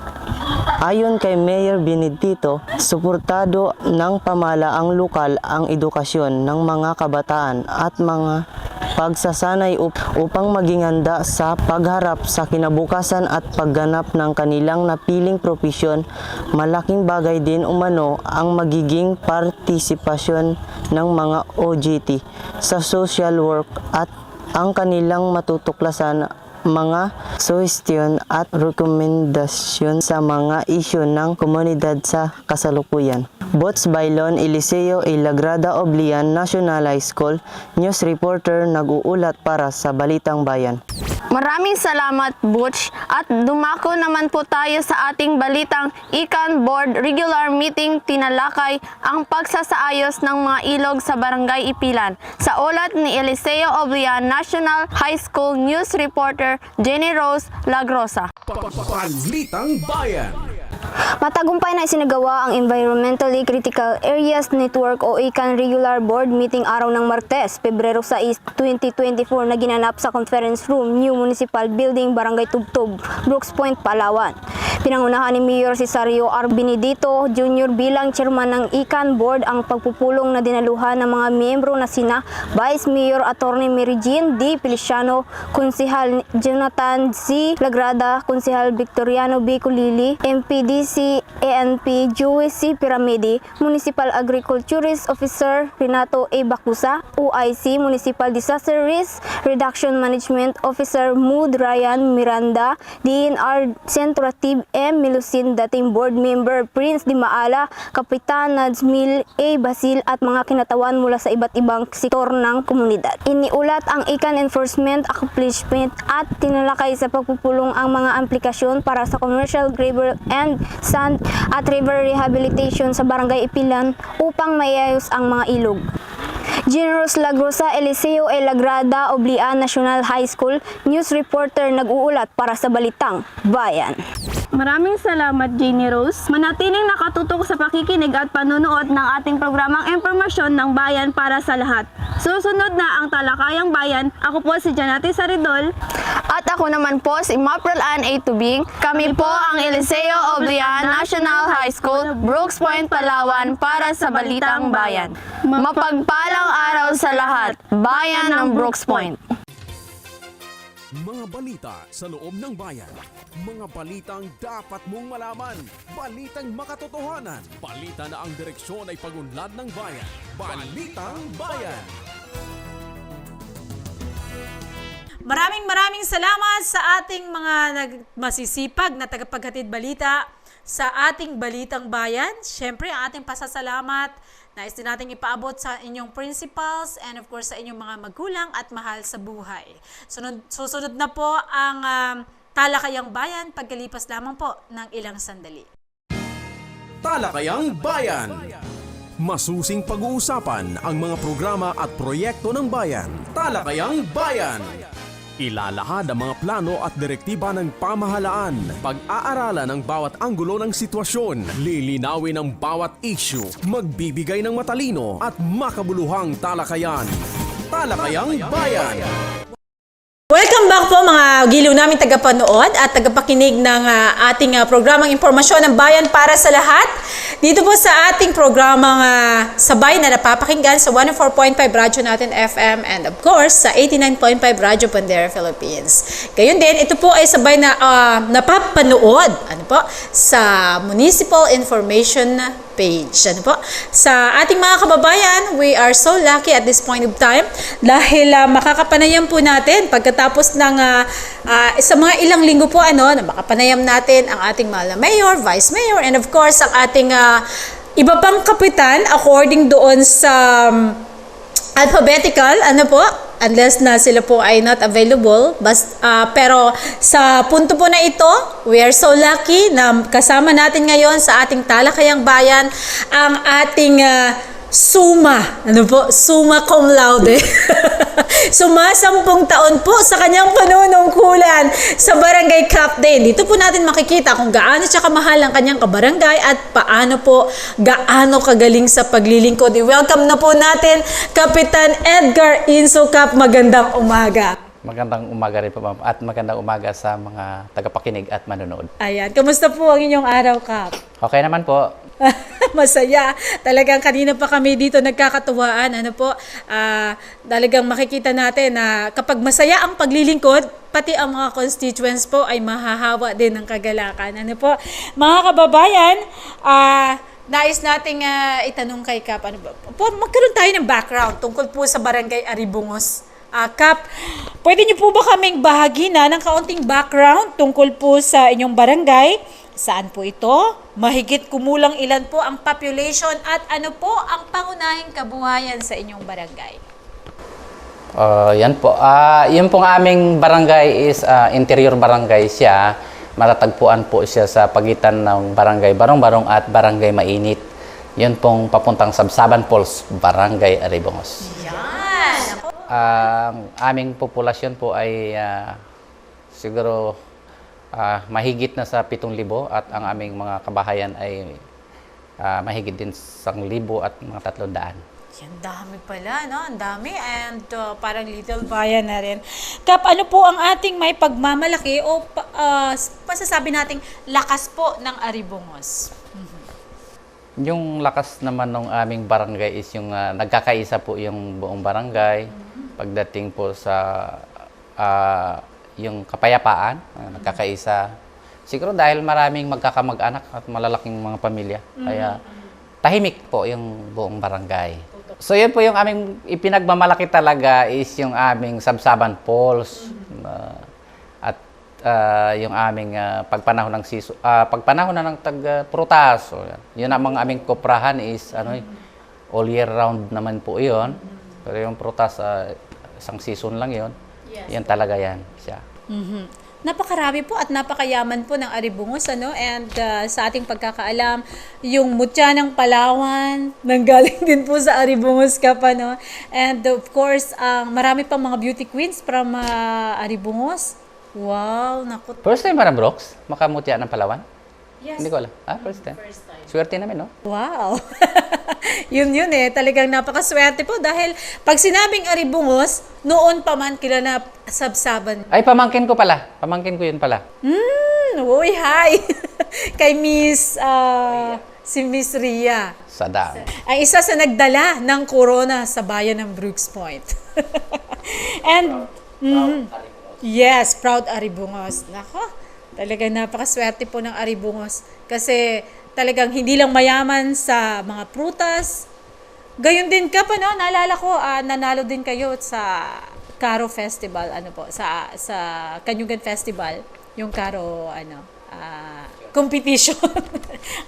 Ayon kay Mayor Benedito, suportado ng pamahalaang lokal ang edukasyon ng mga kabataan at mga pagsasanay upang maging handa sa pagharap sa kinabukasan at pagganap ng kanilang napiling propesyon. Malaking bagay din umano ang magiging partisipasyon ng mga OJT sa social work at ang kanilang matutuklasan mga suhestyon at rekomendasyon sa mga isyu ng komunidad sa kasalukuyan. Butch Bailon, Eliseo A. Lagrada Oblian National High School, News Reporter, nag-uulat para sa Balitang Bayan. Maraming salamat, Butch. At dumako naman po tayo sa ating balitang Ikan Board Regular Meeting. Tinalakay ang pagsasaayos ng mga ilog sa Barangay Ipilan. Sa ulat ni Eliseo Oblian National High School News Reporter Jenny Rose Lagrosa. Balitang Bayan. Matagumpay na isinagawa ang Environmentally Critical Areas Network o ICAN Regular Board Meeting araw ng Martes, Pebrero 6, 2024 na ginanap sa Conference Room, New Municipal Building, Barangay Tubtob, Brooks Point, Palawan. Pinangunahan ni Mayor Cesario R. Benedito Jr. bilang chairman ng ICAN Board ang pagpupulong na dinaluhan ng mga miyembro na sina Vice Mayor Attorney Mary Jean D. Feliciano, Konsehal Jonathan C. Lagrada, Konsehal Victoriano B. Culili, MPD DCANP Joey C. Piramidi, Municipal Agriculturist Officer Renato A. Bacusa, OIC Municipal Disaster Risk Reduction Management Officer Mood Ryan Miranda, DNR Centro Tib M. Milusin, dating Board Member Prince Di Maala, Kapitan Nadsmil A. Basil at mga kinatawan mula sa iba't ibang sektor ng komunidad. Iniulat ang ikan enforcement accomplishment at tinalakay sa pagpupulong ang mga aplikasyon para sa commercial gravel and sand at river rehabilitation sa Barangay Ipilan upang maiayos ang mga ilog. Generous Lagrosa Eliseo E. Lagrada, Oblian National High School, news reporter nag-uulat para sa Balitang Bayan. Maraming salamat, Jenny Rose. Manatiling nakatutok sa pakikinig at panunood ng ating programang Impormasyon ng Bayan para sa lahat. Susunod na ang Talakayang Bayan. Ako po si Janati Saridol. At ako naman po si Maprel Ann A. Tubing. Kami po ang Eliseo Oblian National High School, Brooks Point, Palawan para sa Balitang Bayan. Mapagpalang araw sa lahat, Bayan ng Brooks Point. Mga balita sa loob ng bayan. Mga balitang dapat mong malaman. Balitang makatotohanan. Balita na ang direksyon ay pagunlad ng bayan. Balitang Bayan. Maraming salamat sa ating mga masisipag na tagapaghatid balita sa ating Balitang Bayan. Siyempre, ang ating pasasalamat nais din natin ipaabot sa inyong principals and of course sa inyong mga magulang at mahal sa buhay. Susunod na po ang Talakayang Bayan pagkalipas lamang po ng ilang sandali. Talakayang Bayan. Masusing pag-uusapan ang mga programa at proyekto ng bayan. Talakayang Bayan. Ilalahad ang mga plano at direktiba ng pamahalaan. Pag-aaralan ang bawat anggulo ng sitwasyon. Lilinawin ang bawat issue. Magbibigay ng matalino at makabuluhang talakayan. Talakayang Bayan. Welcome back po mga giliw namin tagapanood at tagapakinig ng ating programang Impormasyon ng Bayan para sa lahat. Dito po sa ating programang sabay na napapakinggan sa 104.5 Radyo Natin FM and of course sa 89.5 Radyo Pandera Philippines. Gayon din, ito po ay sabay na napapanood sa Municipal Information page. Sa ating mga kababayan, we are so lucky at this point of time dahil makakapanayam po natin pagkatapos ng sa mga ilang linggo po na makapanayam natin ang ating mahal na mayor, vice mayor, and of course ang ating iba pang kapitan according doon sa alphabetical, unless na sila po ay not available. Pero sa punto po na ito, we are so lucky na kasama natin ngayon sa ating Talakayang Bayan ang ating Summa cum laude. Sumasampung taon po sa kanyang panunungkulan sa Barangay Captain. Dito po natin makikita kung gaano siya kamahal ang kanyang kabarangay at gaano kagaling sa paglilingkod. I-welcome na po natin Kapitan Edgar Insokap. Magandang umaga. Magandang umaga rin po, ma'am. At magandang umaga sa mga tagapakinig at manonood. Ayan. Kamusta po ang inyong araw, Kap? Okay naman po. Masaya. Talagang kanina pa kami dito nagkakatuwaan. Talagang makikita natin na kapag masaya ang paglilingkod, pati ang mga constituents po ay mahahawa din ng kagalakan. Mga kababayan, nais nating itanong kay Kap, magkaroon tayo ng background tungkol po sa Barangay Aribungos. Kap, pwede niyo po ba kaming bahagina ng kaunting background tungkol po sa inyong barangay? Saan po ito? Mahigit kumulang ilan po ang population at ano po ang pangunahing kabuhayan sa inyong barangay? Yan po. Yung pong aming barangay is interior barangay siya. Matatagpuan po siya sa pagitan ng Barangay Barong-Barong at Barangay Mainit. Yun pong papuntang Sabsaban Falls, Barangay Aribungos. Yan! Ang aming populasyon po ay siguro mahigit na sa 7,000 at ang aming mga kabahayan ay mahigit din 1,000 at mga 300. Yan, dami pala, no? Ang dami and parang little bayan na rin. Kap, ano po ang ating may pagmamalaki o masasabi nating lakas po ng Aribungos? Yung lakas naman ng aming barangay is yung nagkakaisa po yung buong barangay. Pagdating po sa yung kapayapaan, nagkakaisa. Siguro dahil maraming magkakamag-anak at malalaking mga pamilya. Kaya tahimik po yung buong barangay. So yun po yung aming ipinagmamalaki talaga is yung aming Sabsaban Falls. At yung aming pagpanahon ng pagpanahon na ng tag-prutas. So, yun ang mga aming koprahan is all year round naman po yun. Pero yung prutas, isang season lang yun. Yan talaga yan siya. Napakarami po at napakayaman po ng Aribungos, and sa ating pagkakaalam, yung mutya ng Palawan, nanggaling din po sa Aribungos Cup, and of course, marami pang mga beauty queens from Aribungos. Wow, naku. First time ba na, Brooks? Makamutya ng Palawan? Yes. Hindi ko alam. First time. Swerte namin, no? Wow. yun talagang napakaswerte po dahil pag sinabing Aribungos, noon pa man kilala Sabsaban. Ay, pamangkin ko pala. Pamangkin ko yun pala. Uy, hi. Kay si Miss Ria. Sadam. Ang isa sa nagdala ng corona sa bayan ng Brooks Point. And, yes, proud Aribungos. Nako, talagang napakaswerte po ng Aribungos. Kasi talagang hindi lang mayaman sa mga prutas. Gayon din ka pa, naalala ko, nanalo din kayo sa Karo Festival, sa Kanyugan Festival, yung Karo, competition.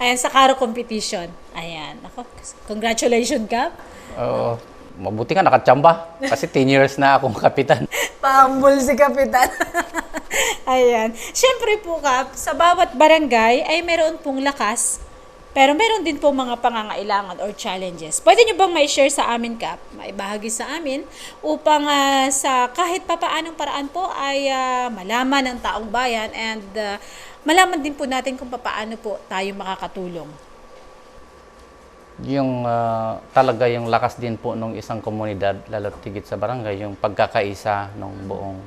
Ayan, sa Karo competition. Ayan, ako, congratulations, Kap. Oo. Mabuti nga nakatsamba. Kasi 10 years na akong kapitan. Pambol si Kapitan. Ayan. Siyempre po, Kap, sa bawat barangay ay meron pong lakas, pero meron din po mga pangangailangan or challenges. Pwede nyo bang ma-share sa amin, Kap? Maibahagi sa amin upang sa kahit papaanong paraan po ay malaman ng taong bayan and malaman din po natin kung papaano po tayo makakatulong. Yung talaga yung lakas din po ng isang komunidad, lalo tigit sa barangay, yung pagkakaisa ng buong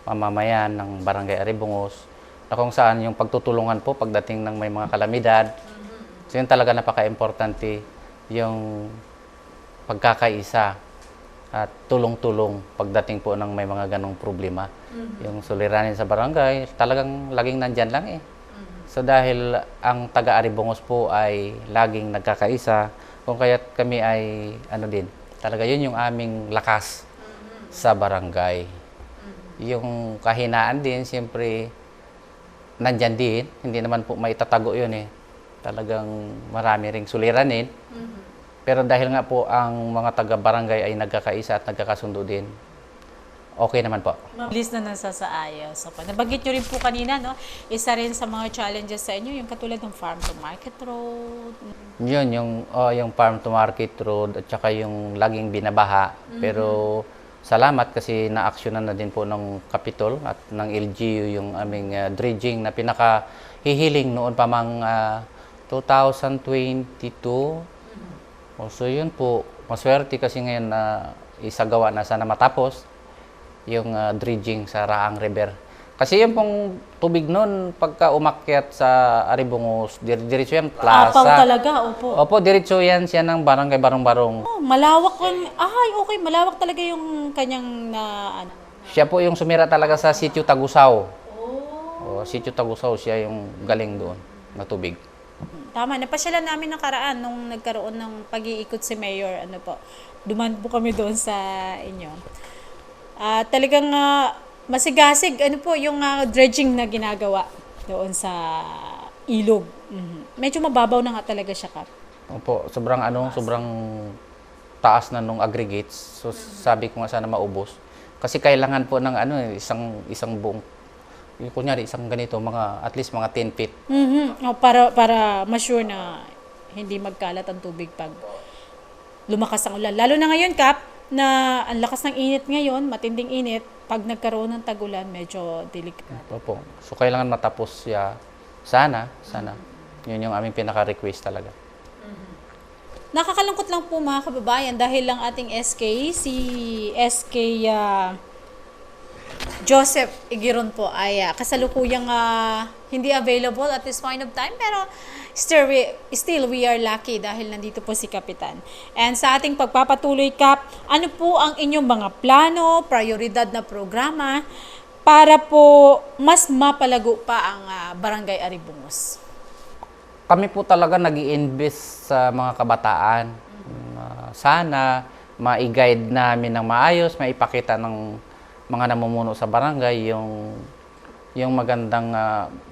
mamamayan ng Barangay Aribungos, na kung saan yung pagtutulungan po pagdating ng may mga kalamidad. So yun talaga napaka-importante, yung pagkakaisa at tulong-tulong pagdating po ng may mga ganong problema. Yung suliranin sa barangay, talagang laging nandyan lang eh. So dahil ang taga-Aribungos po ay laging nagkakaisa, kung kaya't kami ay talaga yun yung aming lakas sa barangay. Yung kahinaan din, siyempre, nandyan din. Hindi naman po maitatago yun eh. Talagang marami ring suliranin. Pero dahil nga po ang mga taga-barangay ay nagkakaisa at nagkakasundo din, okay naman po. Mabilis na nasasaayos. So, nabanggit nyo rin po kanina, isa rin sa mga challenges sa inyo, yung katulad ng farm to market road. Yun, yung farm to market road at saka yung laging binabaha. Pero salamat kasi na-actionan na din po ng Capitol at ng LGU yung aming dredging na pinaka-hihiling noon pa mang 2022. So yun po, maswerte kasi ngayon na isagawa na sana matapos yung dredging sa Raang River. Kasi yung pong tubig nun, pagka umakyat sa Aribungos, diretso yan, plaza. Apaw talaga, opo. Opo, diretso yan siya ng barangay Barong-Barong. Oh, malawak yung, okay, malawak talaga yung kanyang Siya po yung sumira talaga sa Sitio Tagusaw. Sitio Tagusaw, siya yung galing doon na tubig. Tama, napasyalan namin nakaraan nung nagkaroon ng pag-iikot si Mayor, duman po kami doon sa inyo. Talagang masigasig yung dredging na ginagawa doon sa ilog. Medyo mababaw na nga talaga siya, Kap. Opo, sobrang taas na nung aggregates. So sabi ko nga sana maubos. Kasi kailangan po ng isang buong, kunyari isang ganito, at least mga 10 feet. Para ma-sure na hindi magkalat ang tubig pag lumakas ang ulan. Lalo na ngayon, Kap, na ang lakas ng init ngayon, matinding init, pag nagkaroon ng tag-ulan, medyo delikado. Opo. So, kailangan matapos siya. Sana. Yun yung aming pinaka-request talaga. Nakakalungkot lang po mga kababayan dahil lang ating si SK Joseph Igiron po ay kasalukuyang hindi available at this point of time, pero still we are lucky dahil nandito po si Kapitan. And sa ating pagpapatuloy, Kap, ano po ang inyong mga plano, prioridad na programa para po mas mapalago pa ang Barangay Aribungos? Kami po talaga nag-i-invest sa mga kabataan. Sana ma-guide namin ng maayos, maipakita ng mga namumuno sa barangay yung magandang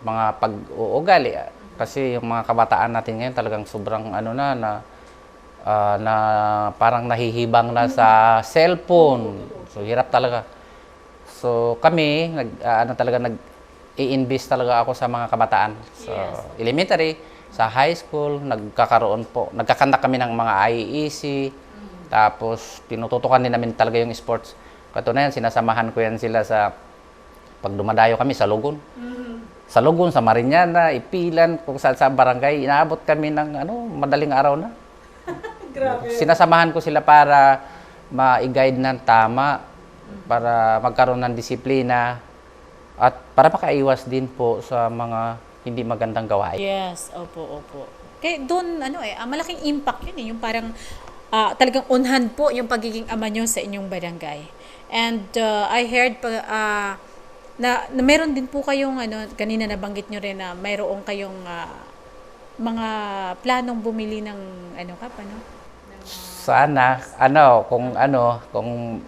mga pag-uugali. Kasi yung mga kabataan natin ngayon talagang sobrang na parang nahihibang na sa cellphone. So hirap talaga. So kami nag-i-invest talaga ako sa mga kabataan. So elementary, sa high school, nagkakandak kami ng mga IEC. Tapos tinututukan din namin talaga yung sports. Katunayan, sinasamahan ko yan sila sa pag dumadayo kami sa Lugon. Sa Lugon, sa Mariñana, Ipilan, kung saan sa barangay, inaabot kami ng madaling araw na. Sinasamahan ko sila para ma-guide ng tama, para magkaroon ng disiplina, at para makaiwas din po sa mga hindi magandang gawain. Yes, opo. Kaya doon, malaking impact yun yung parang talagang on-hand po yung pagiging ama nyo sa inyong barangay. And I heard na meron din po kayong, kanina nabanggit nyo rin na mayroong kayong mga planong bumili ng, Sana, kung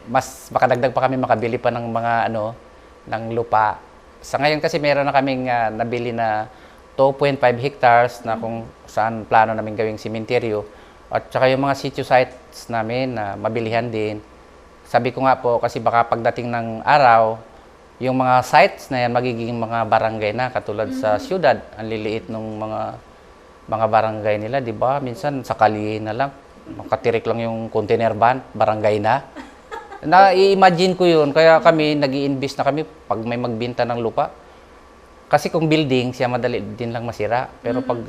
mas makadagdag pa kami makabili pa ng mga, ng lupa. Sa ngayon kasi meron na kaming nabili na 2.5 hectares na kung saan plano namin gawing simenteryo. At saka yung mga sitio sites namin na mabilihan din. Sabi ko nga po kasi baka pagdating ng araw, yung mga sites na yan magiging mga barangay na katulad sa siyudad. Ang liliit ng mga barangay nila, di ba? Minsan sa kalihin na lang, makatirik lang yung container van, barangay na. Na-imagine ko yun, kaya kami nag-i-invest na kami pag may magbenta ng lupa. Kasi kung building, siya madali din lang masira. Pero pag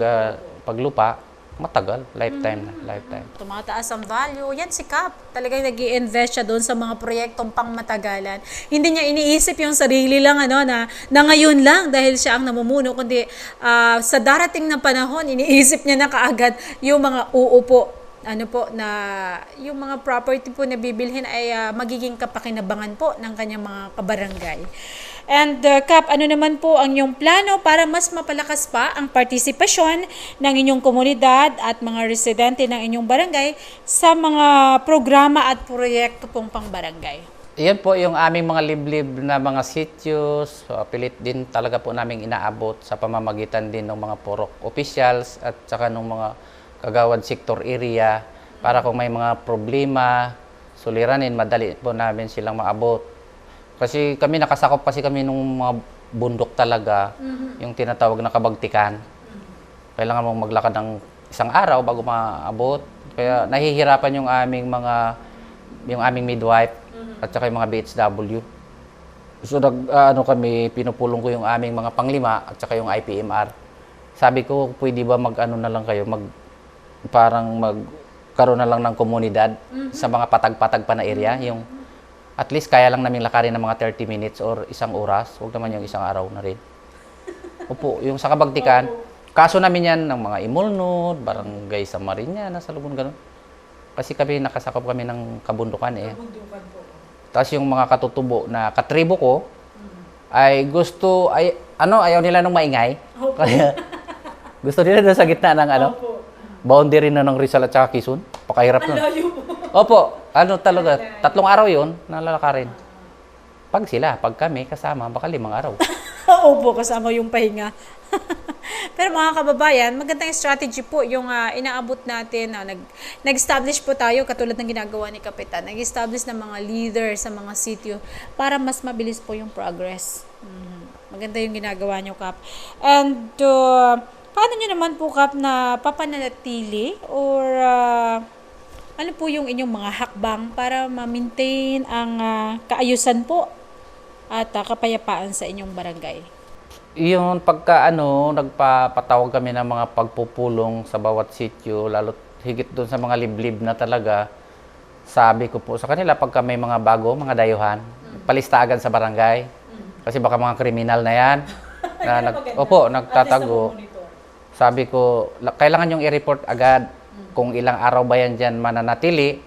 lupa, matagal, lifetime na, lifetime. Tumataas ang value. Yan si Kap. Talagang nag-i-invest siya doon sa mga proyektong pangmatagalan. Hindi niya iniisip yung sarili lang na ngayon lang dahil siya ang namumuno, kundi sa darating na panahon, iniisip niya na kaagad yung mga uupo. Na yung mga property po na bibilhin ay magiging kapakinabangan po ng kanyang mga kabarangay. And Kap, ano naman po ang inyong plano para mas mapalakas pa ang partisipasyon ng inyong komunidad at mga residente ng inyong barangay sa mga programa at proyekto pong pangbarangay? Iyan po yung aming mga liblib na mga sitios. Pilit din talaga po namin inaabot sa pamamagitan din ng mga purok officials at saka ng mga kagawad sector area para kung may mga problema, suliranin, madali po namin silang maabot. Kasi kami nakasakop kasi kami nung mga bundok talaga, yung tinatawag na kabagtikan. Kailangan mong maglakad ng isang araw bago maabot. Kaya nahihirapan yung aming midwife at saka yung mga BHW. So kami, pinupulong ko yung aming mga panglima at saka yung IPMR. Sabi ko, pwede ba na lang kayo, parang magkaroon na lang ng komunidad sa mga patag-patag pa na area. Yung at least kaya lang namin lakarin ng mga 30 minutes or isang oras. Huwag naman yung isang araw na rin. Opo, yung sa Kabagtikan, kaso namin yan ng mga Imulnod, Barangay sa Mariñana, sa Lugon, gano'n. Kasi kami, nakasakop kami ng kabundukan eh. Tapos yung mga katutubo na katribo ko, ay ayaw nila nung maingay. Kaya gusto nila doon sa gitna ng boundary na ng Rizal at saka Quezon. Pakahirap nun. Opo, talaga, 3 araw yun, nalalakarin. Pag kami kasama, baka 5 araw. Opo, kasama yung pahinga. Pero mga kababayan, magandang strategy po yung inaabot natin. Nag-establish po tayo, katulad ng ginagawa ni Kapitan, nag-establish ng mga leader sa mga sitio para mas mabilis po yung progress. Maganda yung ginagawa nyo, Kap. And paano nyo naman po, Kap, na papanatili or ano po yung inyong mga hakbang para ma-maintain ang kaayusan po at kapayapaan sa inyong barangay? Yung nagpapatawag kami ng mga pagpupulong sa bawat sitio, lalo higit doon sa mga liblib na talaga, sabi ko po sa kanila, pagka may mga bago, mga dayuhan, palista agad sa barangay. Kasi baka mga kriminal na yan. Nagtatago. Sabi ko, kailangan yung i-report agad kung ilang araw ba yan dyan mananatili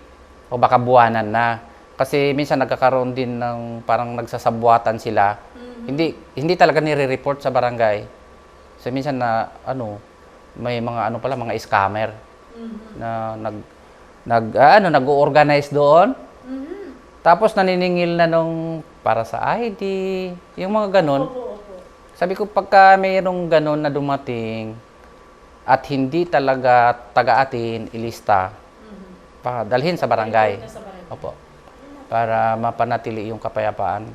o baka buwanan na. Kasi minsan nagkakaroon din ng parang nagsasabwatan sila. Hindi talaga nire-report sa barangay. So minsan na may mga mga scammer na nag-organize doon. Tapos naniningil na nung para sa ID, yung mga ganun. Sabi ko pagka mayroong ganun na dumating at hindi talaga taga-atin ilista, dalhin sa barangay. Opo. Para mapanatili yung kapayapaan.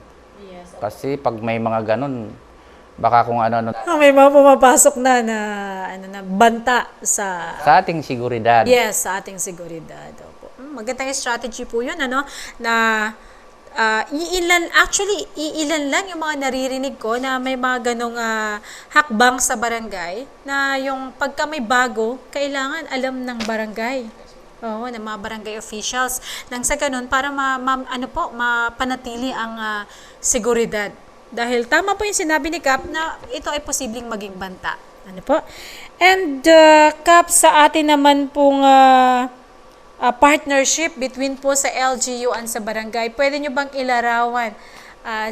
Kasi pag may mga ganun, baka kung ano. May mga pumapasok na banta sa Ating seguridad. Yes, sa ating seguridad. Opo. Magandang strategy po 'yun na iilan lang yung mga naririnig ko na may mga ganong hakbang sa barangay na yung pagka may bago, kailangan alam ng barangay. Oo, ng mga barangay officials. Nang sa ganun, para mapanatili ang seguridad. Dahil tama po yung sinabi ni Kap na ito ay posibleng maging banta. Ano po? And Kap, sa atin naman pong partnership between po sa LGU and sa barangay, pwede nyo bang ilarawan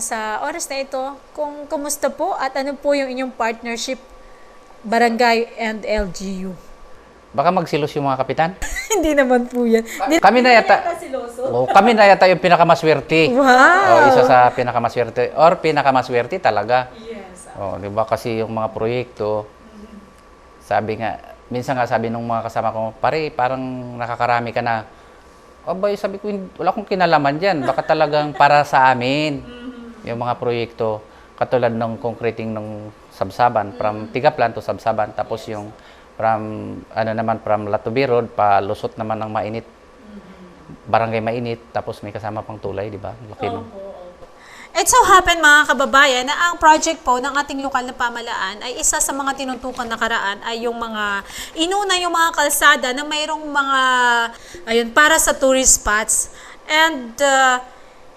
sa oras na ito kung kumusta po at ano po yung inyong partnership barangay and LGU? Baka magsilos yung mga kapitan. Hindi naman po yan. Kami na yata yung pinakamaswerte. Wow! Isa sa pinakamaswerte or pinakamaswerte talaga. Yes. Di ba kasi yung mga proyekto, minsan sabi nung mga kasama ko, pare, parang nakakarami ka na. Abay, sabi ko, wala akong kinalaman dyan. Baka talagang para sa amin yung mga proyekto. Katulad ng concreting ng Sabsaban, from Tigaplan to Sabsaban, tapos yung from Latubi Road, palusot naman ng Mainit. Barangay Mainit, tapos may kasama pang Tulay, di ba? Laki nun. It so happen mga kababayan na ang project po ng ating lokal na pamalaan ay isa sa mga tinutukan nakaraan ay yung mga yung mga kalsada na mayroong mga para sa tourist spots. And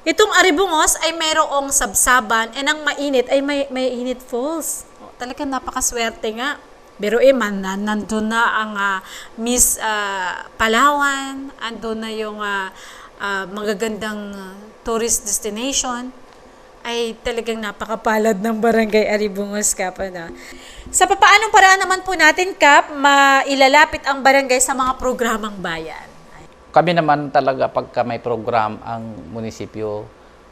itong Aribungos ay mayroong Sabsaban and ang Mainit ay may Init Falls. Talagang napakaswerte nga. Pero nandun na ang Miss Palawan, andun na yung magagandang tourist destination, ay talagang napakapalad ng Barangay Aribungos, Kap. Sa papaanong paraan naman po natin, Kap, mailalapit ang barangay sa mga programang bayan? Kami naman talaga pagka may program ang munisipyo,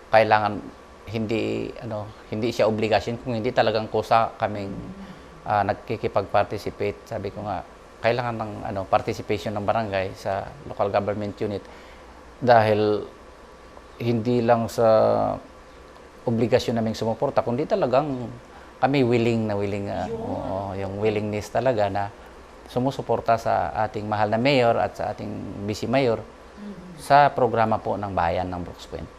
kailangan hindi siya obligasyon, kung hindi talagang kusa kaming nagkikipag-participate. Sabi ko nga, kailangan ng participation ng barangay sa local government unit dahil hindi lang sa obligasyon naming sumuporta, kundi talagang kami willing yung willingness talaga na sumusuporta sa ating mahal na mayor at sa ating vice mayor sa programa po ng bayan ng Brooks Point.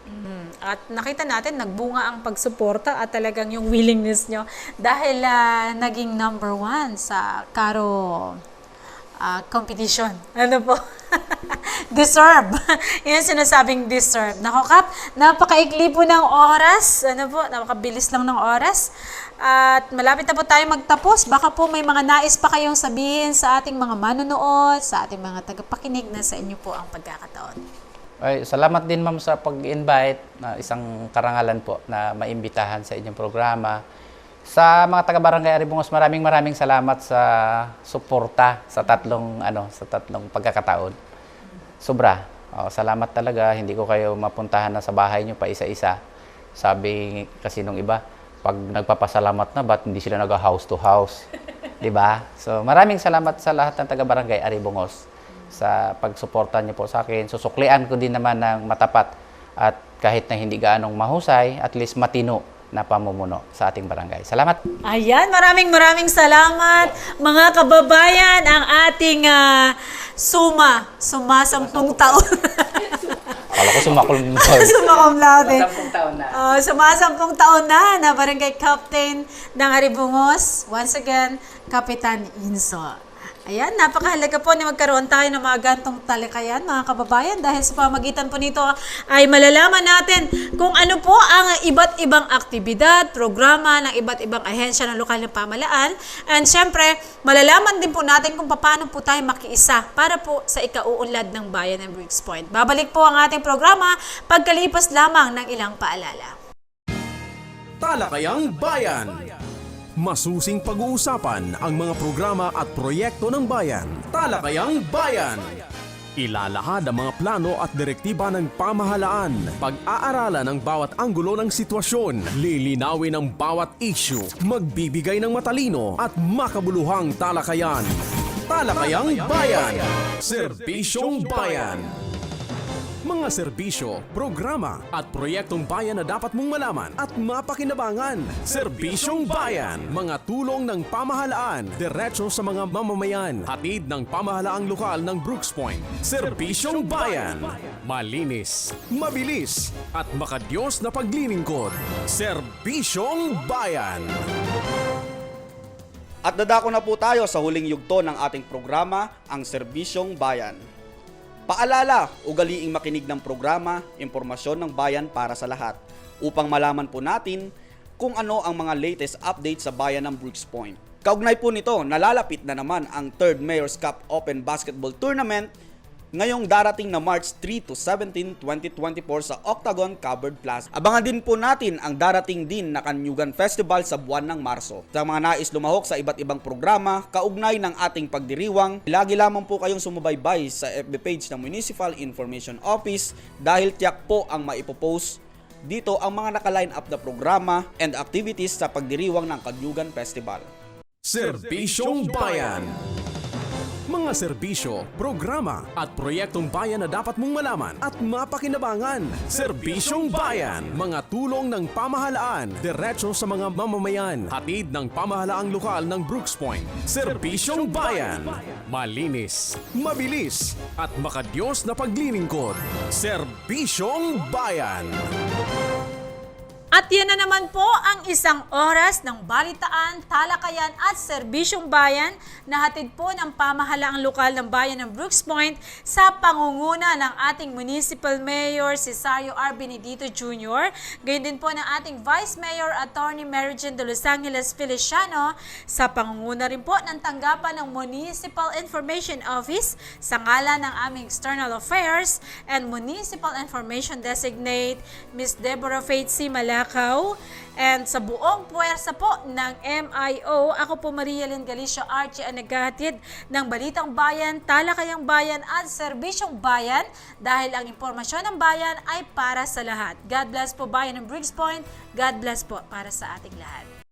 At nakita natin, nagbunga ang pagsuporta at talagang yung willingness nyo dahil naging number 1 sa Karo competition. Ano po? Deserve. Yan sinasabing deserve. Nako, Kap, napakaikli po ng oras. Napakabilis lang ng oras. At malapit na po tayo magtapos. Baka po may mga nais pa kayong sabihin sa ating mga manonood, sa ating mga tagapakinig na sa inyo po ang pagkakataon. Ay, salamat din ma'am sa pag-invite na isang karangalan po na maimbitahan sa inyong programa. Sa mga taga-barangay Aribungos, maraming salamat sa suporta sa tatlong pagkakataon. Sobra. Salamat talaga. Hindi ko kayo mapuntahan na sa bahay nyo pa isa-isa. Sabi kasi nung iba, pag nagpapasalamat na, ba't hindi sila nag-house to house? 'Di ba? So, maraming salamat sa lahat ng taga-barangay Aribungos sa pagsuporta niyo po sa akin. Susuklian ko din naman ng matapat at kahit na hindi gaanong mahusay, at least matino na pamumuno sa ating barangay. Salamat! Ayan, maraming salamat mga kababayan, ang ating sumasampung taon. Akala ko sumakulong Sumakumlaude. taon na. Sumasampung taon na barangay captain ng Aribungos. Once again, Kapitan Inso. Ayan, napakahalaga po na magkaroon tayo ng mga gantong talakayan, mga kababayan, dahil sa pamagitan po nito ay malalaman natin kung ano po ang iba't ibang aktibidad, programa ng iba't ibang ahensya ng lokal na pamahalaan. And syempre, malalaman din po natin kung paano po tayo makiisa para po sa ikauunlad ng bayan ng Briggs Point. Babalik po ang ating programa pagkalipas lamang ng ilang paalala. Talakayang Bayan. Masusing pag-uusapan ang mga programa at proyekto ng bayan. Talakayang Bayan. Ilalahad ang mga plano at direktiba ng pamahalaan. Pag-aaralan ang bawat anggulo ng sitwasyon. Lilinawin ang bawat issue. Magbibigay ng matalino at makabuluhang talakayan. Talakayang Bayan. Serbisyong Bayan. Mga serbisyo, programa at proyektong bayan na dapat mong malaman at mapakinabangan. Serbisyong Bayan. Mga tulong ng pamahalaan, diretso sa mga mamamayan. Hatid ng pamahalaang lokal ng Brooks Point. Serbisyong Bayan. Malinis, mabilis at makadiyos na paglilingkod. Serbisyong Bayan. At dadako na po tayo sa huling yugto ng ating programa, ang Serbisyong Bayan. Paalala, ugaliing makinig ng programa, impormasyon ng bayan para sa lahat, upang malaman po natin kung ano ang mga latest updates sa bayan ng Brooks Point. Kaugnay po nito, nalalapit na naman ang 3rd Mayor's Cup Open Basketball Tournament ngayong darating na March 3 to 17, 2024 sa Octagon Covered Plaza. Abangan din po natin ang darating din na Kanyugan Festival sa buwan ng Marso. Sa mga nais lumahok sa iba't ibang programa, kaugnay ng ating pagdiriwang, lagi lamang po kayong sumubaybay sa FB page ng Municipal Information Office dahil tiyak po ang maipopost dito ang mga naka-line up na programa and activities sa pagdiriwang ng Kanyugan Festival. Serbisyong Bayan. Mga serbisyo, programa at proyektong bayan na dapat mong malaman at mapakinabangan. Serbisyong Bayan. Mga tulong ng pamahalaan, diretso sa mga mamamayan. Hatid ng pamahalaang lokal ng Brooks Point. Serbisyong Bayan. Malinis, mabilis at makadiyos na paglilingkod. Serbisyong Bayan. At yan na naman po ang isang oras ng balitaan, talakayan at serbisyong bayan na hatid po ng pamahalaang lokal ng bayan ng Brooks Point sa pangunguna ng ating Municipal Mayor Cesario R. Benedito Jr. Gayon din po ng ating Vice Mayor Attorney Mary Jane de Los Angeles Feliciano sa pangunguna rin po ng tanggapan ng Municipal Information Office sa ngalan ng aming External Affairs and Municipal Information Designate Ms. Deborah Faith C. Malacao. And sa buong puwersa po ng MIO, ako po Maria Lynn Galicia Archie ang naghahatid ng Balitang Bayan, Talakayang Bayan at Serbisyong Bayan dahil ang impormasyon ng bayan ay para sa lahat. God bless po bayan ng Briggs Point. God bless po para sa ating lahat.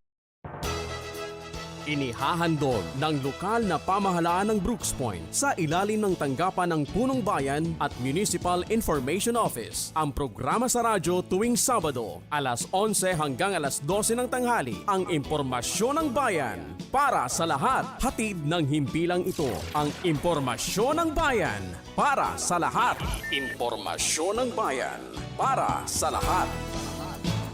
Inihahandog ng lokal na pamahalaan ng Brooks Point sa ilalim ng tanggapan ng Punong Bayan at Municipal Information Office. Ang programa sa radyo tuwing Sabado, alas 11 hanggang alas 12 ng tanghali. Ang impormasyon ng bayan para sa lahat. Hatid ng himpilang ito. Ang impormasyon ng bayan para sa lahat. Impormasyon ng bayan para sa lahat.